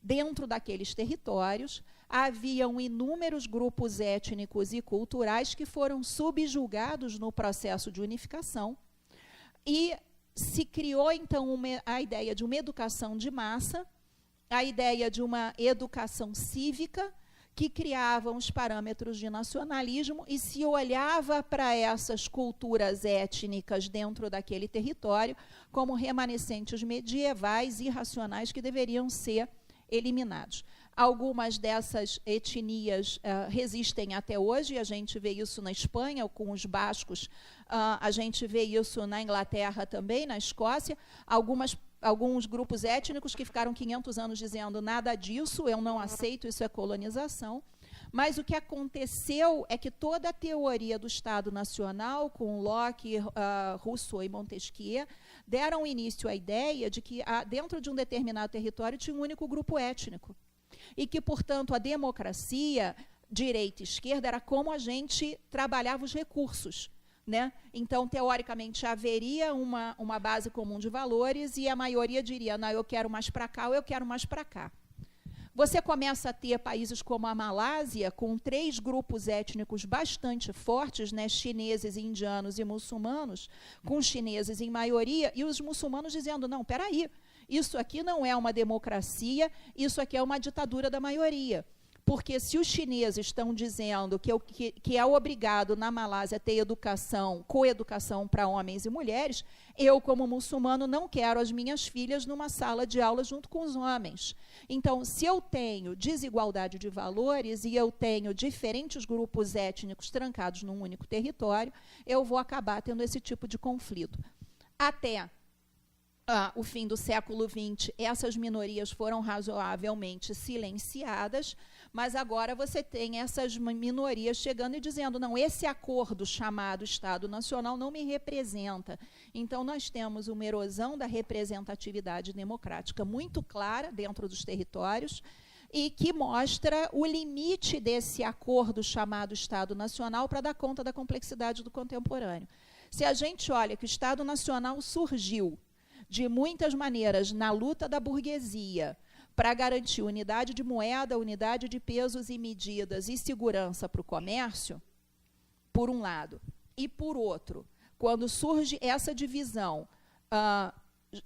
S1: dentro daqueles territórios, haviam inúmeros grupos étnicos e culturais que foram subjugados no processo de unificação, e se criou, então, a ideia de uma educação de massa, a ideia de uma educação cívica, que criavam os parâmetros de nacionalismo e se olhava para essas culturas étnicas dentro daquele território como remanescentes medievais e irracionais que deveriam ser eliminados. Algumas dessas etnias resistem até hoje, a gente vê isso na Espanha, com os bascos, a gente vê isso na Inglaterra também, na Escócia, alguns grupos étnicos que ficaram 500 anos dizendo nada disso, eu não aceito, isso é colonização. Mas o que aconteceu é que toda a teoria do Estado Nacional, com Locke, Rousseau e Montesquieu, deram início à ideia de que dentro de um determinado território tinha um único grupo étnico. E que, portanto, a democracia, direita e esquerda, era como a gente trabalhava os recursos. Né? Então, teoricamente, haveria uma base comum de valores e a maioria diria, não, eu quero mais para cá ou eu quero mais para cá. Você começa a ter países como a Malásia, com 3 grupos étnicos bastante fortes, né, chineses, indianos e muçulmanos, com chineses em maioria, e os muçulmanos dizendo, não, peraí, isso aqui não é uma democracia, isso aqui é uma ditadura da maioria. Porque se os chineses estão dizendo que é obrigado na Malásia ter educação, coeducação para homens e mulheres, eu, como muçulmano, não quero as minhas filhas numa sala de aula junto com os homens. Então, se eu tenho desigualdade de valores e eu tenho diferentes grupos étnicos trancados num único território, eu vou acabar tendo esse tipo de conflito. Até o fim do século XX, essas minorias foram razoavelmente silenciadas, mas agora você tem essas minorias chegando e dizendo, não, esse acordo chamado Estado Nacional não me representa. Então, nós temos uma erosão da representatividade democrática muito clara dentro dos territórios e que mostra o limite desse acordo chamado Estado Nacional para dar conta da complexidade do contemporâneo. Se a gente olha que o Estado Nacional surgiu de muitas maneiras na luta da burguesia para garantir unidade de moeda, unidade de pesos e medidas e segurança para o comércio, por um lado. E, por outro, quando surge essa divisão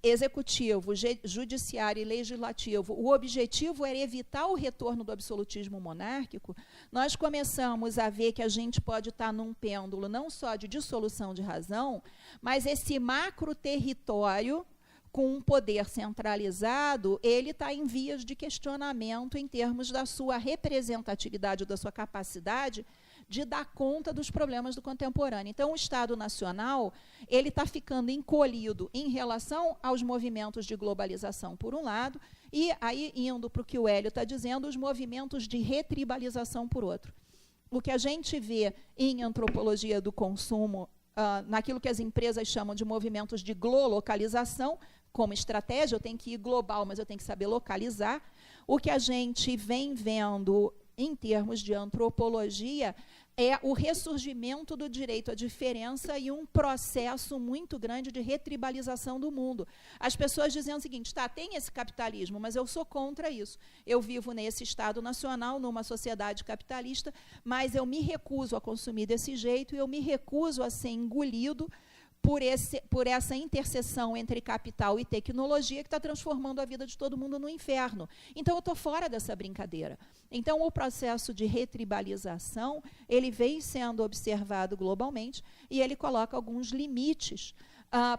S1: executivo, judiciário e legislativo, o objetivo era evitar o retorno do absolutismo monárquico, nós começamos a ver que a gente pode estar num pêndulo não só de dissolução de razão, mas esse macro-território com um poder centralizado, ele está em vias de questionamento em termos da sua representatividade, da sua capacidade de dar conta dos problemas do contemporâneo. Então, o Estado Nacional ele está ficando encolhido em relação aos movimentos de globalização, por um lado, e aí, indo para o que o Hélio está dizendo, os movimentos de retribalização, por outro. O que a gente vê em antropologia do consumo, naquilo que as empresas chamam de movimentos de glolocalização, como estratégia, eu tenho que ir global, mas eu tenho que saber localizar. O que a gente vem vendo em termos de antropologia é o ressurgimento do direito à diferença e um processo muito grande de retribalização do mundo. As pessoas dizendo o seguinte, tá, tem esse capitalismo, mas eu sou contra isso. Eu vivo nesse Estado Nacional, numa sociedade capitalista, mas eu me recuso a consumir desse jeito e eu me recuso a ser engolido por essa interseção entre capital e tecnologia que está transformando a vida de todo mundo no inferno. Então, eu estou fora dessa brincadeira. Então, o processo de retribalização, ele vem sendo observado globalmente e ele coloca alguns limites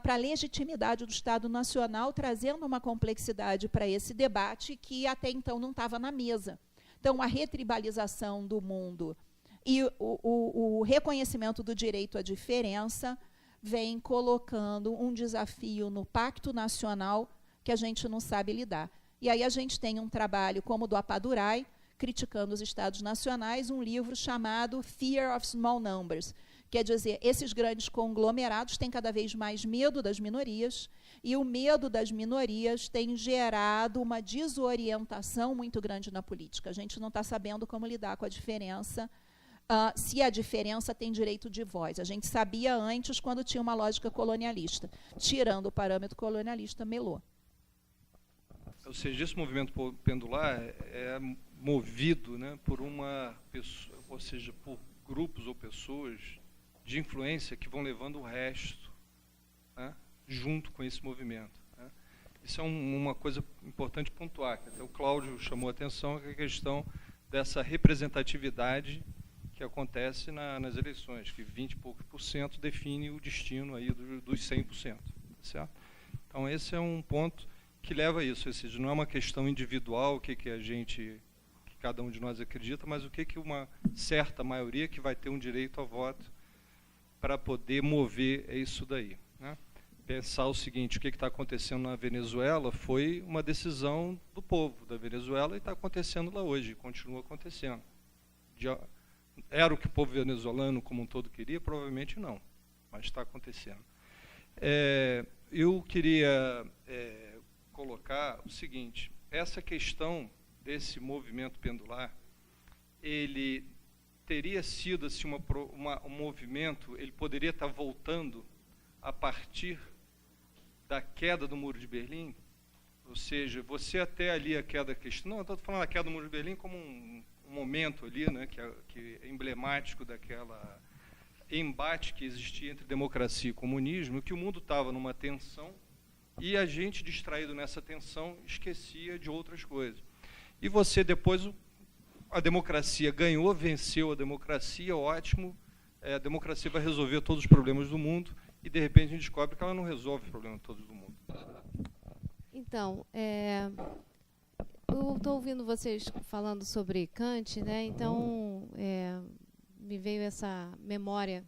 S1: para a legitimidade do Estado Nacional, trazendo uma complexidade para esse debate que até então não estava na mesa. Então, a retribalização do mundo e o reconhecimento do direito à diferença vem colocando um desafio no Pacto Nacional que a gente não sabe lidar. E aí a gente tem um trabalho como o do Appadurai, criticando os Estados Nacionais, um livro chamado Fear of Small Numbers. Quer dizer, esses grandes conglomerados têm cada vez mais medo das minorias, e o medo das minorias tem gerado uma desorientação muito grande na política. A gente não está sabendo como lidar com a diferença, se a diferença tem direito de voz. A gente sabia antes quando tinha uma lógica colonialista. Tirando o parâmetro colonialista, melou.
S8: ou seja, esse movimento pendular é movido, né, por uma pessoa, ou seja, por grupos ou pessoas de influência que vão levando o resto, né, junto com esse movimento. Né. Isso é uma coisa importante pontuar, que até o Cláudio chamou a atenção, que é a questão dessa representatividade que acontece nas eleições, que 20 e poucos % define o destino aí dos 100%. Certo? Então, esse é um ponto que leva a isso, ou seja, não é uma questão individual, o que cada um de nós acredita, mas o que uma certa maioria que vai ter um direito a voto para poder mover isso daí. Né? Pensar o seguinte, o que está acontecendo na Venezuela foi uma decisão do povo da Venezuela e está acontecendo lá hoje, continua acontecendo. Era o que o povo venezuelano como um todo queria? Provavelmente não, mas está acontecendo. Eu queria colocar o seguinte, essa questão desse movimento pendular, ele teria sido assim, um movimento, ele poderia estar voltando a partir da queda do Muro de Berlim, ou seja, você até ali a queda da questão, não, eu estou falando a queda do Muro de Berlim como um momento ali, né, que é emblemático daquela embate que existia entre democracia e comunismo, que o mundo estava numa tensão e a gente, distraído nessa tensão, esquecia de outras coisas. E você depois, a democracia ganhou, venceu a democracia, ótimo, a democracia vai resolver todos os problemas do mundo e, de repente, a gente descobre que ela não resolve os problemas todos do mundo.
S9: Então, eu estou ouvindo vocês falando sobre Kant, né? Então, me veio essa memória.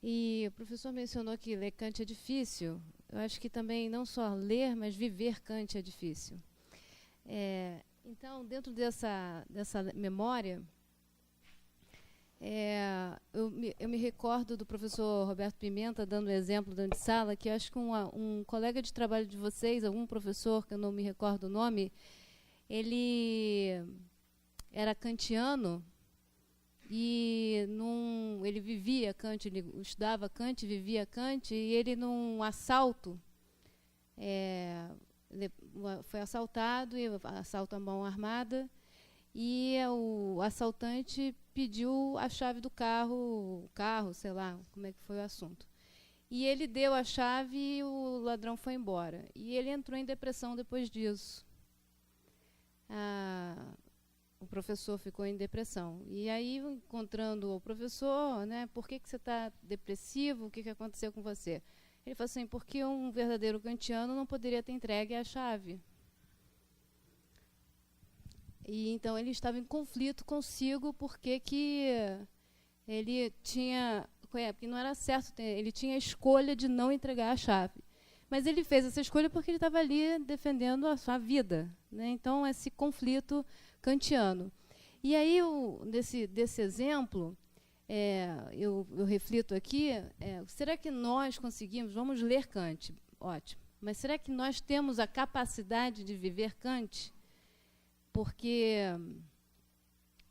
S9: E o professor mencionou que ler Kant é difícil. Eu acho que também não só ler, mas viver Kant é difícil. Então, dentro dessa memória, eu me recordo do professor Roberto Pimenta dando exemplo dentro de sala, que eu acho que um colega de trabalho de vocês, algum professor, que eu não me recordo o nome, ele era kantiano e ele vivia Kant, ele estudava Kant, vivia Kant, e ele num assalto, foi assaltado, assalto à mão armada, e o assaltante pediu a chave do carro, sei lá, como é que foi o assunto. E ele deu a chave e o ladrão foi embora. E ele entrou em depressão depois disso. O professor ficou em depressão. E aí, encontrando o professor, né, por que você está depressivo? O que aconteceu com você? Ele falou assim, porque um verdadeiro kantiano não poderia ter entregue a chave. E então ele estava em conflito consigo porque ele tinha, porque não era certo, ele tinha a escolha de não entregar a chave. Mas ele fez essa escolha porque ele estava ali defendendo a sua vida, né? Então, esse conflito kantiano. E aí, desse exemplo, eu reflito aqui, será que nós conseguimos, vamos ler Kant, ótimo, mas será que nós temos a capacidade de viver Kant? Porque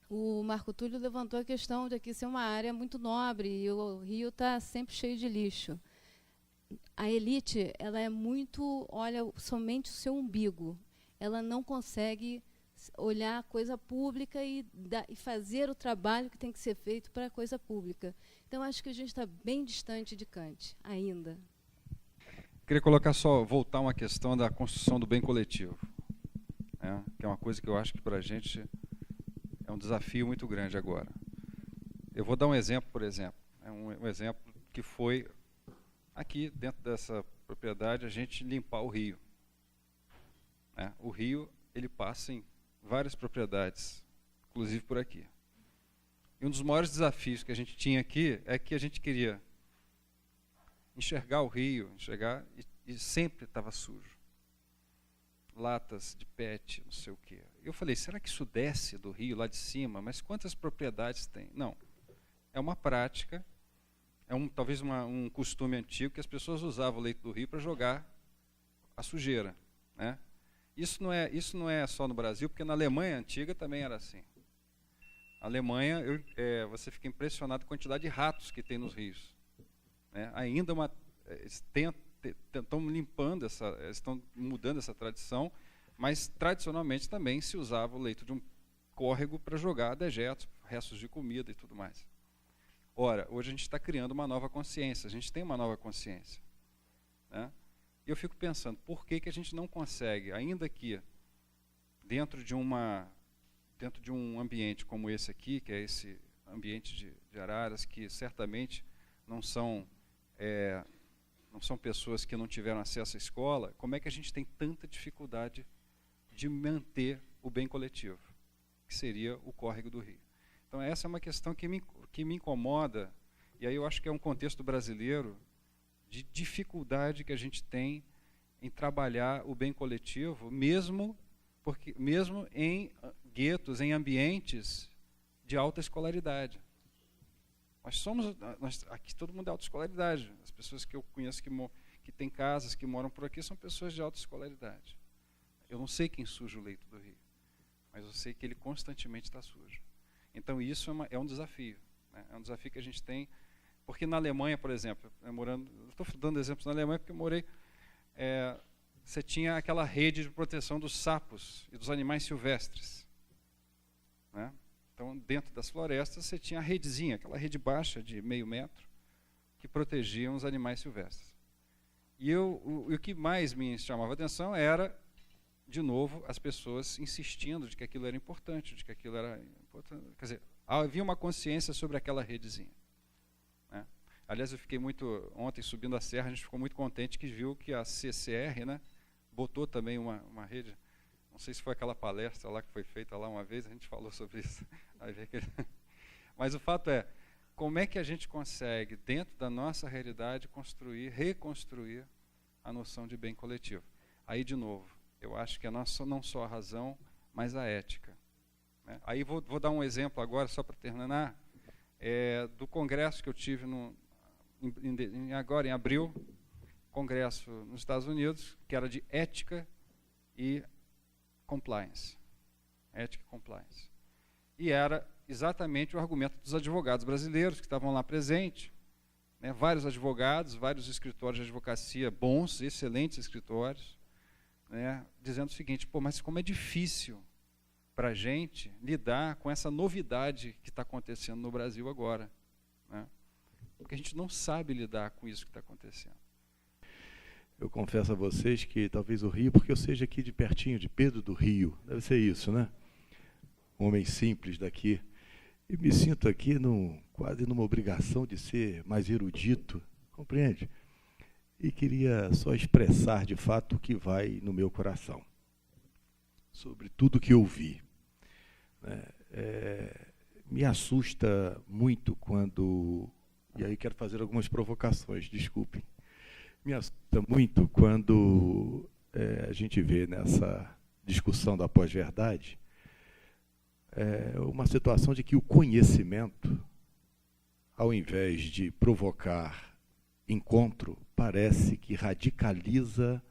S9: o Marco Túlio levantou a questão de aqui ser uma área muito nobre e o Rio está sempre cheio de lixo. A elite, ela olha somente o seu umbigo. Ela não consegue olhar a coisa pública e fazer o trabalho que tem que ser feito para a coisa pública. Então, acho que a gente está bem distante de Kant, ainda.
S10: Queria voltar uma questão da construção do bem coletivo, né, que é uma coisa que eu acho que para a gente é um desafio muito grande agora. Eu vou dar um exemplo, por exemplo. Um exemplo que foi aqui, dentro dessa propriedade, a gente limpar o rio. O rio, ele passa em várias propriedades, inclusive por aqui. E um dos maiores desafios que a gente tinha aqui é que a gente queria enxergar o rio, e sempre estava sujo. Latas de PET, não sei o quê. Eu falei, será que isso desce do rio lá de cima? Mas quantas propriedades tem? Não. É uma prática, talvez um costume antigo que as pessoas usavam o leito do rio para jogar a sujeira, né? Isso não é só no Brasil, porque na Alemanha antiga também era assim. A Alemanha, você fica impressionado com a quantidade de ratos que tem nos rios, né? Ainda estão limpando estão mudando essa tradição, Mas, tradicionalmente, também se usava o leito de um córrego para jogar dejetos, restos de comida e tudo mais. Ora, hoje a gente está criando uma nova consciência, a gente tem uma nova consciência, né? E eu fico pensando, por que a gente não consegue, ainda que dentro de um ambiente como esse aqui, que é esse ambiente de Araras, que certamente não são pessoas que não tiveram acesso à escola, como é que a gente tem tanta dificuldade de manter o bem coletivo, que seria o córrego do rio? Então essa é uma questão que me incomoda, e aí eu acho que é um contexto brasileiro de dificuldade que a gente tem em trabalhar o bem coletivo, mesmo em guetos, em ambientes de alta escolaridade. Aqui todo mundo é alta escolaridade. As pessoas que eu conheço que têm casas, que moram por aqui, são pessoas de alta escolaridade. Eu não sei quem suja o leito do rio, mas eu sei que ele constantemente está sujo. Então isso é um desafio, né? É um desafio que a gente tem, porque na Alemanha, por exemplo, estou dando exemplos na Alemanha porque eu morei, você tinha aquela rede de proteção dos sapos e dos animais silvestres, né? Então, dentro das florestas, você tinha a redezinha, aquela rede baixa de meio metro, que protegia os animais silvestres. E o que mais me chamava a atenção era, de novo, as pessoas insistindo de que aquilo era importante, quer dizer, havia uma consciência sobre aquela redezinha, né? Aliás, eu fiquei ontem subindo a serra, a gente ficou muito contente que viu que a CCR, né, botou também uma rede. Não sei se foi aquela palestra lá que foi feita lá uma vez, a gente falou sobre isso. Mas o fato é, como é que a gente consegue, dentro da nossa realidade, reconstruir a noção de bem coletivo? Aí, de novo, eu acho que não só a razão, mas a ética, né? Aí vou dar um exemplo agora, só para terminar, do congresso que eu tive agora em abril, congresso nos Estados Unidos, que era de ética e compliance. Ética e compliance. E era exatamente o argumento dos advogados brasileiros que estavam lá presentes, né? Vários advogados, vários escritórios de advocacia bons, excelentes escritórios, né? Dizendo o seguinte: mas como é difícil para a gente lidar com essa novidade que está acontecendo no Brasil agora, né? Porque a gente não sabe lidar com isso que está acontecendo.
S11: Eu confesso a vocês que talvez o Rio, porque eu seja aqui de pertinho, de Pedro do Rio, deve ser isso, né? Um homem simples daqui. E me sinto aqui quase numa obrigação de ser mais erudito, compreende? E queria só expressar, de fato, o que vai no meu coração, sobre tudo que eu vi. Me assusta muito quando... E aí quero fazer algumas provocações, desculpem. Me assusta muito quando a gente vê nessa discussão da pós-verdade uma situação de que o conhecimento, ao invés de provocar encontro, parece que radicaliza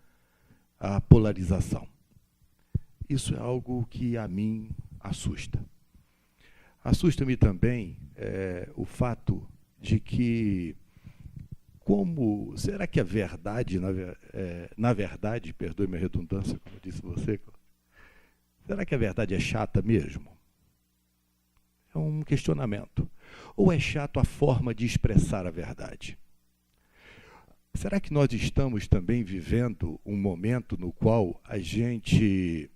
S11: a polarização. Isso é algo que a mim assusta. Assusta-me também o fato de que, será que a verdade, na verdade, perdoe-me a redundância, como disse você, será que a verdade é chata mesmo? É um questionamento. Ou é chato a forma de expressar a verdade? Será que nós estamos também vivendo um momento no qual a gente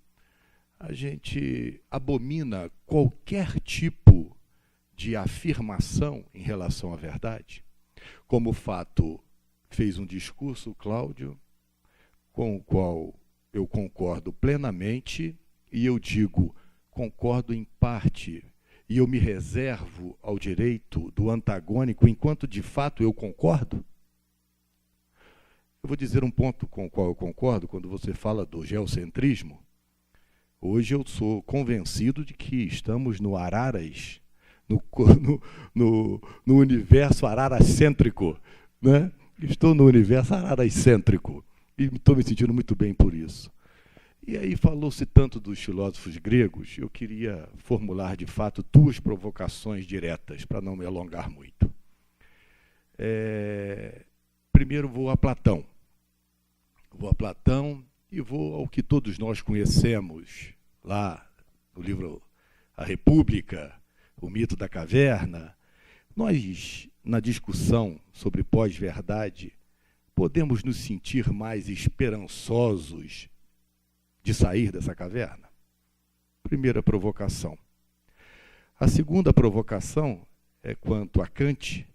S11: abomina qualquer tipo de afirmação em relação à verdade? Como o fato, fez um discurso, Cláudio, com o qual eu concordo plenamente, e eu digo, concordo em parte, e eu me reservo ao direito do antagônico, enquanto de fato eu concordo? Eu vou dizer um ponto com o qual eu concordo, quando você fala do geocentrismo. Hoje eu sou convencido de que estamos no Araras, no universo araracêntrico, né? Estou no universo araracêntrico e estou me sentindo muito bem por isso. E aí falou-se tanto dos filósofos gregos, eu queria formular de fato 2 provocações diretas, para não me alongar muito. Primeiro vou a Platão. e vou ao que todos nós conhecemos, lá no livro A República, o mito da caverna. Nós, na discussão sobre pós-verdade, podemos nos sentir mais esperançosos de sair dessa caverna? Primeira provocação. A segunda provocação é quanto a Kant.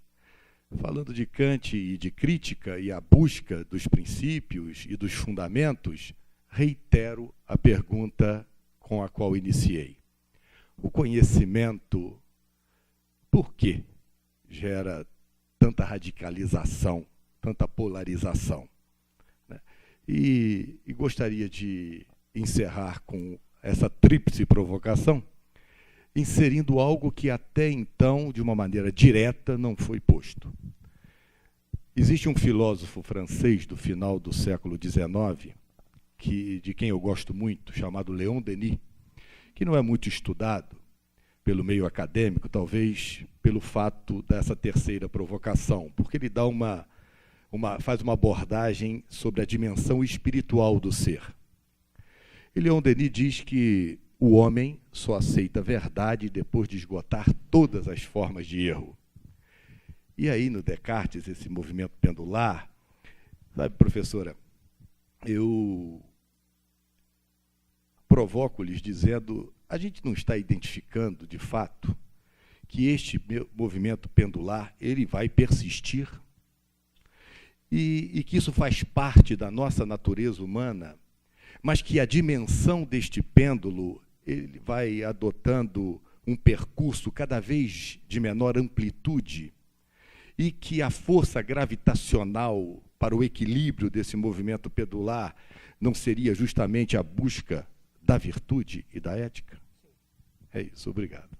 S11: Falando de Kant e de crítica e a busca dos princípios e dos fundamentos, reitero a pergunta com a qual iniciei. O conhecimento, por que gera tanta radicalização, tanta polarização? E gostaria de encerrar com essa tríplice provocação, inserindo algo que até então, de uma maneira direta, não foi posto. Existe um filósofo francês do final do século XIX, de quem eu gosto muito, chamado Léon Denis, que não é muito estudado pelo meio acadêmico, talvez pelo fato dessa terceira provocação, porque ele dá faz uma abordagem sobre a dimensão espiritual do ser. E Léon Denis diz que o homem só aceita a verdade depois de esgotar todas as formas de erro. E aí, no Descartes, esse movimento pendular, sabe, professora, eu provoco-lhes dizendo, a gente não está identificando, de fato, que este movimento pendular ele vai persistir e que isso faz parte da nossa natureza humana, mas que a dimensão deste pêndulo ele vai adotando um percurso cada vez de menor amplitude e que a força gravitacional para o equilíbrio desse movimento pendular não seria justamente a busca da virtude e da ética? É isso, obrigado.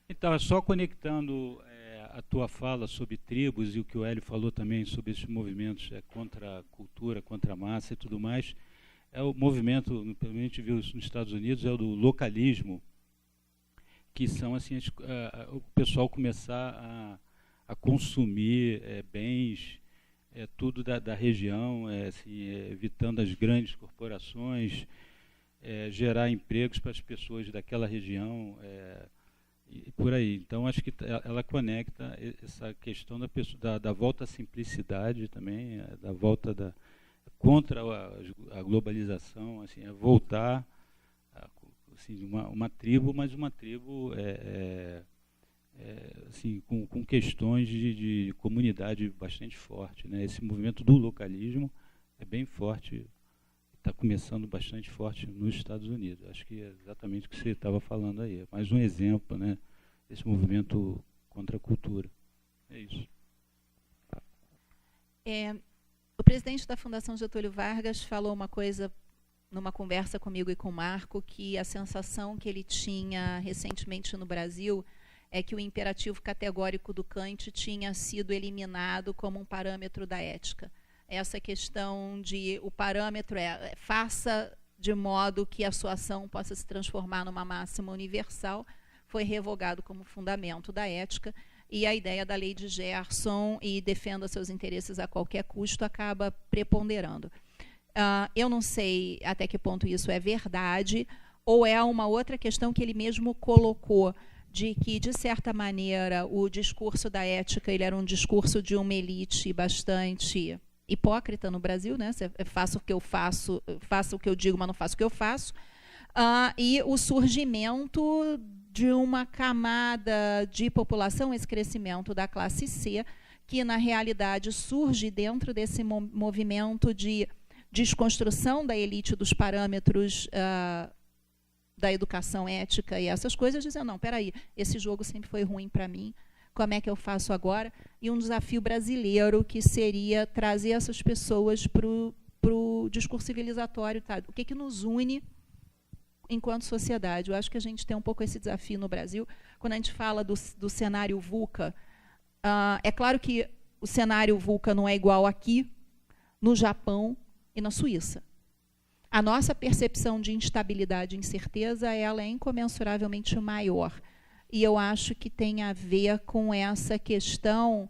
S6: Então, só conectando a tua fala sobre tribos e o que o Hélio falou também sobre esses movimentos contra a cultura, contra a massa e tudo mais, é o movimento, pelo menos a gente viu isso nos Estados Unidos, é o do localismo, que são assim, o pessoal começar a consumir bens, tudo da região, assim, evitando as grandes corporações, gerar empregos para as pessoas daquela região, e por aí. Então, acho que ela conecta essa questão da volta à simplicidade também, da volta contra a globalização, assim, voltar assim, uma tribo, mas uma tribo assim, com questões de comunidade bastante forte, né? Esse movimento do localismo é bem forte, está começando bastante forte nos Estados Unidos. Acho que é exatamente o que você estava falando aí. É mais um exemplo, né, desse movimento contra a cultura. É isso.
S1: O presidente da Fundação Getúlio Vargas falou uma coisa numa conversa comigo e com o Marco, que a sensação que ele tinha recentemente no Brasil é que o imperativo categórico do Kant tinha sido eliminado como um parâmetro da ética. Essa questão de o parâmetro faça de modo que a sua ação possa se transformar numa máxima universal, foi revogado como fundamento da ética, e a ideia da lei de Gerson e defenda seus interesses a qualquer custo acaba preponderando. Eu não sei até que ponto isso é verdade, ou é uma outra questão que ele mesmo colocou, de que, de certa maneira, o discurso da ética ele era um discurso de uma elite bastante hipócrita no Brasil, né? Faço o que eu faço, faço o que eu digo, mas não faço o que eu faço. E o surgimento de uma camada de população, esse crescimento da classe C, que, na realidade, surge dentro desse movimento de desconstrução da elite dos parâmetros da educação ética e essas coisas, dizendo, não, espera aí, esse jogo sempre foi ruim para mim, como é que eu faço agora? E um desafio brasileiro que seria trazer essas pessoas para o discurso civilizatório. Tá? O que nos une enquanto sociedade? Eu acho que a gente tem um pouco esse desafio no Brasil. Quando a gente fala do cenário VUCA, é claro que o cenário VUCA não é igual aqui, no Japão e na Suíça. A nossa percepção de instabilidade e incerteza ela é incomensuravelmente maior. E eu acho que tem a ver com essa questão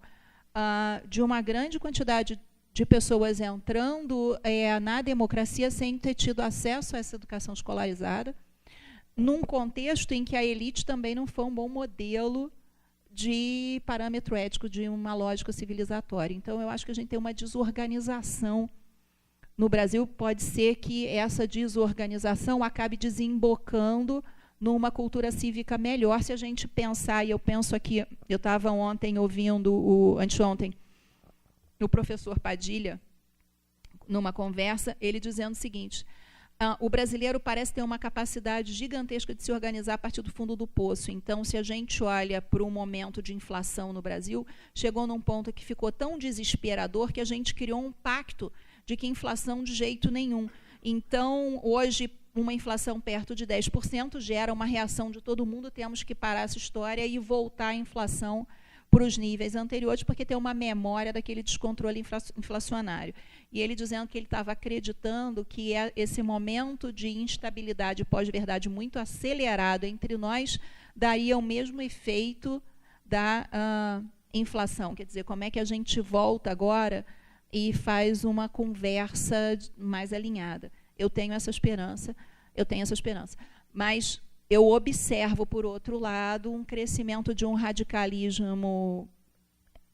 S1: de uma grande quantidade de pessoas entrando na democracia sem ter tido acesso a essa educação escolarizada, num contexto em que a elite também não foi um bom modelo de parâmetro ético, de uma lógica civilizatória. Então, eu acho que a gente tem uma desorganização no Brasil. Pode ser que essa desorganização acabe desembocando numa cultura cívica melhor, se a gente pensar, e eu penso aqui, eu estava ontem ouvindo, anteontem, o professor Padilha, numa conversa, ele dizendo o seguinte: o brasileiro parece ter uma capacidade gigantesca de se organizar a partir do fundo do poço. Então, se a gente olha para um momento de inflação no Brasil, chegou num ponto que ficou tão desesperador que a gente criou um pacto de que inflação de jeito nenhum. Então, hoje, uma inflação perto de 10% gera uma reação de todo mundo, temos que parar essa história e voltar a inflação para os níveis anteriores, porque tem uma memória daquele descontrole inflacionário. E ele dizendo que ele estava acreditando que esse momento de instabilidade pós-verdade muito acelerado entre nós daria o mesmo efeito da inflação. Quer dizer, como é que a gente volta agora e faz uma conversa mais alinhada. Eu tenho essa esperança, mas eu observo, por outro lado, um crescimento de um radicalismo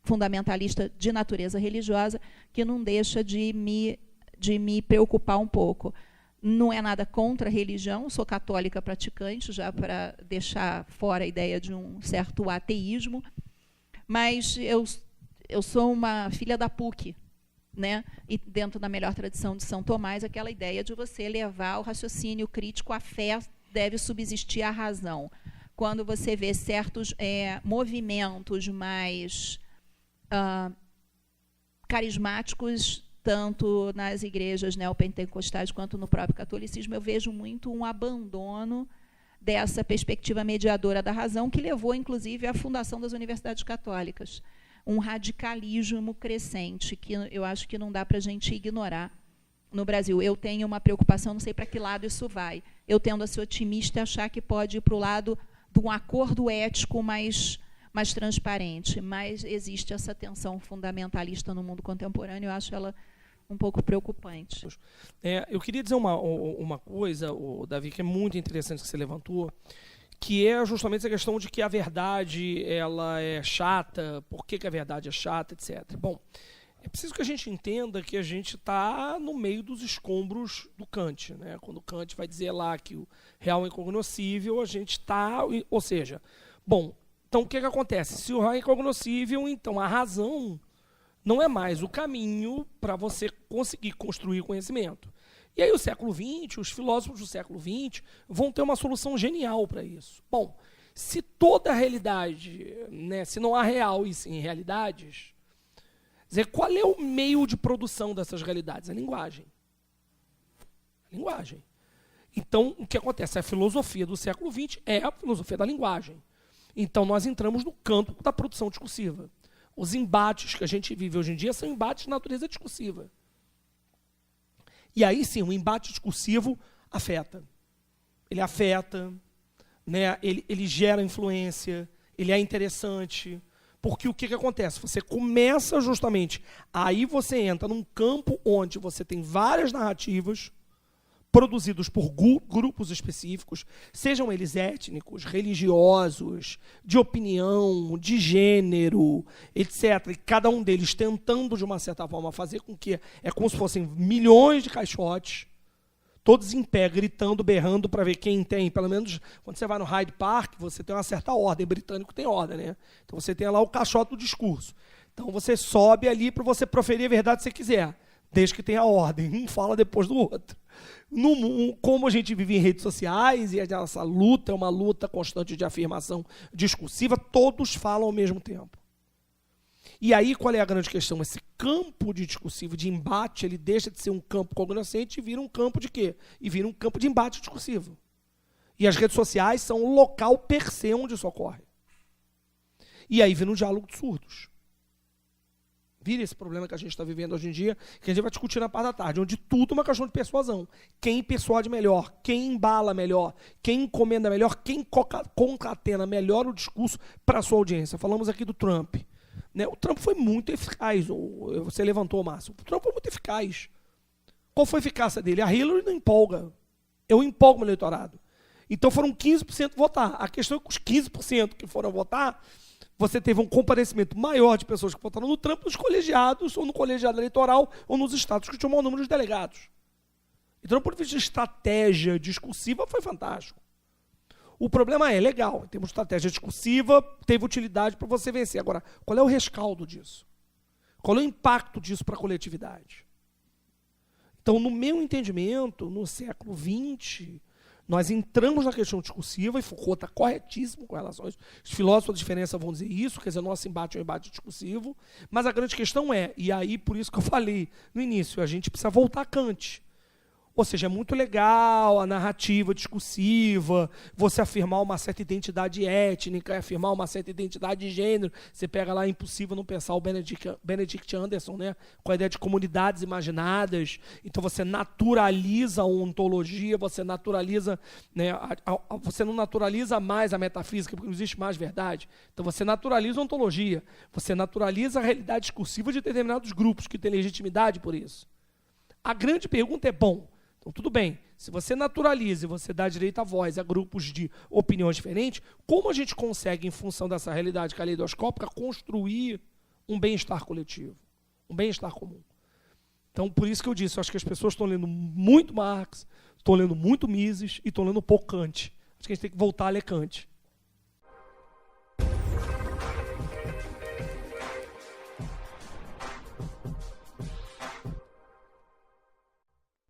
S1: fundamentalista de natureza religiosa que não deixa de me preocupar um pouco. Não é nada contra a religião, sou católica praticante, já para deixar fora a ideia de um certo ateísmo, mas eu sou uma filha da PUC, né? E dentro da melhor tradição de São Tomás, aquela ideia de você levar o raciocínio crítico, a fé deve subsistir à razão. Quando você vê certos movimentos mais carismáticos, tanto nas igrejas neopentecostais quanto no próprio catolicismo, eu vejo muito um abandono dessa perspectiva mediadora da razão, que levou, inclusive, à fundação das universidades católicas. Um radicalismo crescente, que eu acho que não dá para a gente ignorar no Brasil. Eu tenho uma preocupação, não sei para que lado isso vai. Eu tendo a ser otimista e achar que pode ir para o lado de um acordo ético mais transparente, mas existe essa tensão fundamentalista no mundo contemporâneo, eu acho ela um pouco preocupante.
S2: Eu queria dizer uma coisa, Davi, que é muito interessante que você levantou, que é justamente essa questão de que a verdade ela é chata, por que a verdade é chata, etc. Bom, é preciso que a gente entenda que a gente está no meio dos escombros do Kant, né? Quando Kant vai dizer lá que o real é incognoscível, a gente está... Ou seja, bom, então o que acontece? Se o real é incognoscível, então a razão não é mais o caminho para você conseguir construir conhecimento. E aí o século XX, os filósofos do século XX vão ter uma solução genial para isso. Bom, se toda a realidade, né, se não há real e sim realidades, dizer, qual é o meio de produção dessas realidades? A linguagem. A linguagem. Então, o que acontece? A filosofia do século XX é a filosofia da linguagem. Então, nós entramos no campo da produção discursiva. Os embates que a gente vive hoje em dia são embates de natureza discursiva. E aí sim, o embate discursivo afeta. Ele afeta, né? Ele gera influência, ele é interessante. Porque o que acontece? Você começa justamente, aí você entra num campo onde você tem várias narrativas produzidos por grupos específicos, sejam eles étnicos, religiosos, de opinião, de gênero, etc. E cada um deles tentando, de uma certa forma, fazer com que é como se fossem milhões de caixotes, todos em pé, gritando, berrando, para ver quem tem. Pelo menos, quando você vai no Hyde Park, você tem uma certa ordem. Britânico tem ordem, né? Então você tem lá o caixote do discurso. Então você sobe ali para você proferir a verdade se você quiser, desde que tenha ordem. Um fala depois do outro. Como a gente vive em redes sociais, e essa luta é uma luta constante de afirmação discursiva, todos falam ao mesmo tempo. E aí, qual é a grande questão? Esse campo de discursivo, de embate, ele deixa de ser um campo cognoscente e vira um campo de quê? E vira um campo de embate discursivo. E as redes sociais são o local per se onde isso ocorre. E aí vira um diálogo de surdos. Vira esse problema que a gente está vivendo hoje em dia, que a gente vai discutir na parte da tarde, onde tudo é uma questão de persuasão. Quem persuade melhor, quem embala melhor, quem encomenda melhor, quem concatena melhor o discurso para a sua audiência. Falamos aqui do Trump. Né? O Trump foi muito eficaz. Você levantou, Márcio. O Trump foi muito eficaz. Qual foi a eficácia dele? A Hillary não empolga. Eu empolgo meu eleitorado. Então foram 15% votar. A questão é que os 15% que foram votar, você teve um comparecimento maior de pessoas que votaram no Trump nos colegiados, ou no colegiado eleitoral, ou nos estados que tinham o maior número de delegados. Então, do ponto de vista de estratégia discursiva, foi fantástico. O problema é, legal, temos estratégia discursiva, teve utilidade para você vencer. Agora, qual é o rescaldo disso? Qual é o impacto disso para a coletividade? Então, no meu entendimento, no século XX, nós entramos na questão discursiva, e Foucault está corretíssimo com relação a isso. Os filósofos da diferença vão dizer isso, quer dizer, nosso embate é um embate discursivo, mas a grande questão é, e aí por isso que eu falei no início, a gente precisa voltar a Kant. Ou seja, é muito legal a narrativa discursiva, você afirmar uma certa identidade étnica, afirmar uma certa identidade de gênero. Você pega lá, é impossível não pensar o Benedict Anderson, né, com a ideia de comunidades imaginadas. Então você naturaliza a ontologia, você naturaliza, né, você não naturaliza mais a metafísica, porque não existe mais verdade. Então você naturaliza a ontologia, você naturaliza a realidade discursiva de determinados grupos que têm legitimidade por isso. A grande pergunta é, bom, então, tudo bem, se você naturaliza e você dá direito à voz a grupos de opiniões diferentes, como a gente consegue, em função dessa realidade caleidoscópica, construir um bem-estar coletivo, um bem-estar comum? Então, por isso que eu disse, eu acho que as pessoas estão lendo muito Marx, estão lendo muito Mises e estão lendo pouco Kant. Acho que a gente tem que voltar a ler Kant.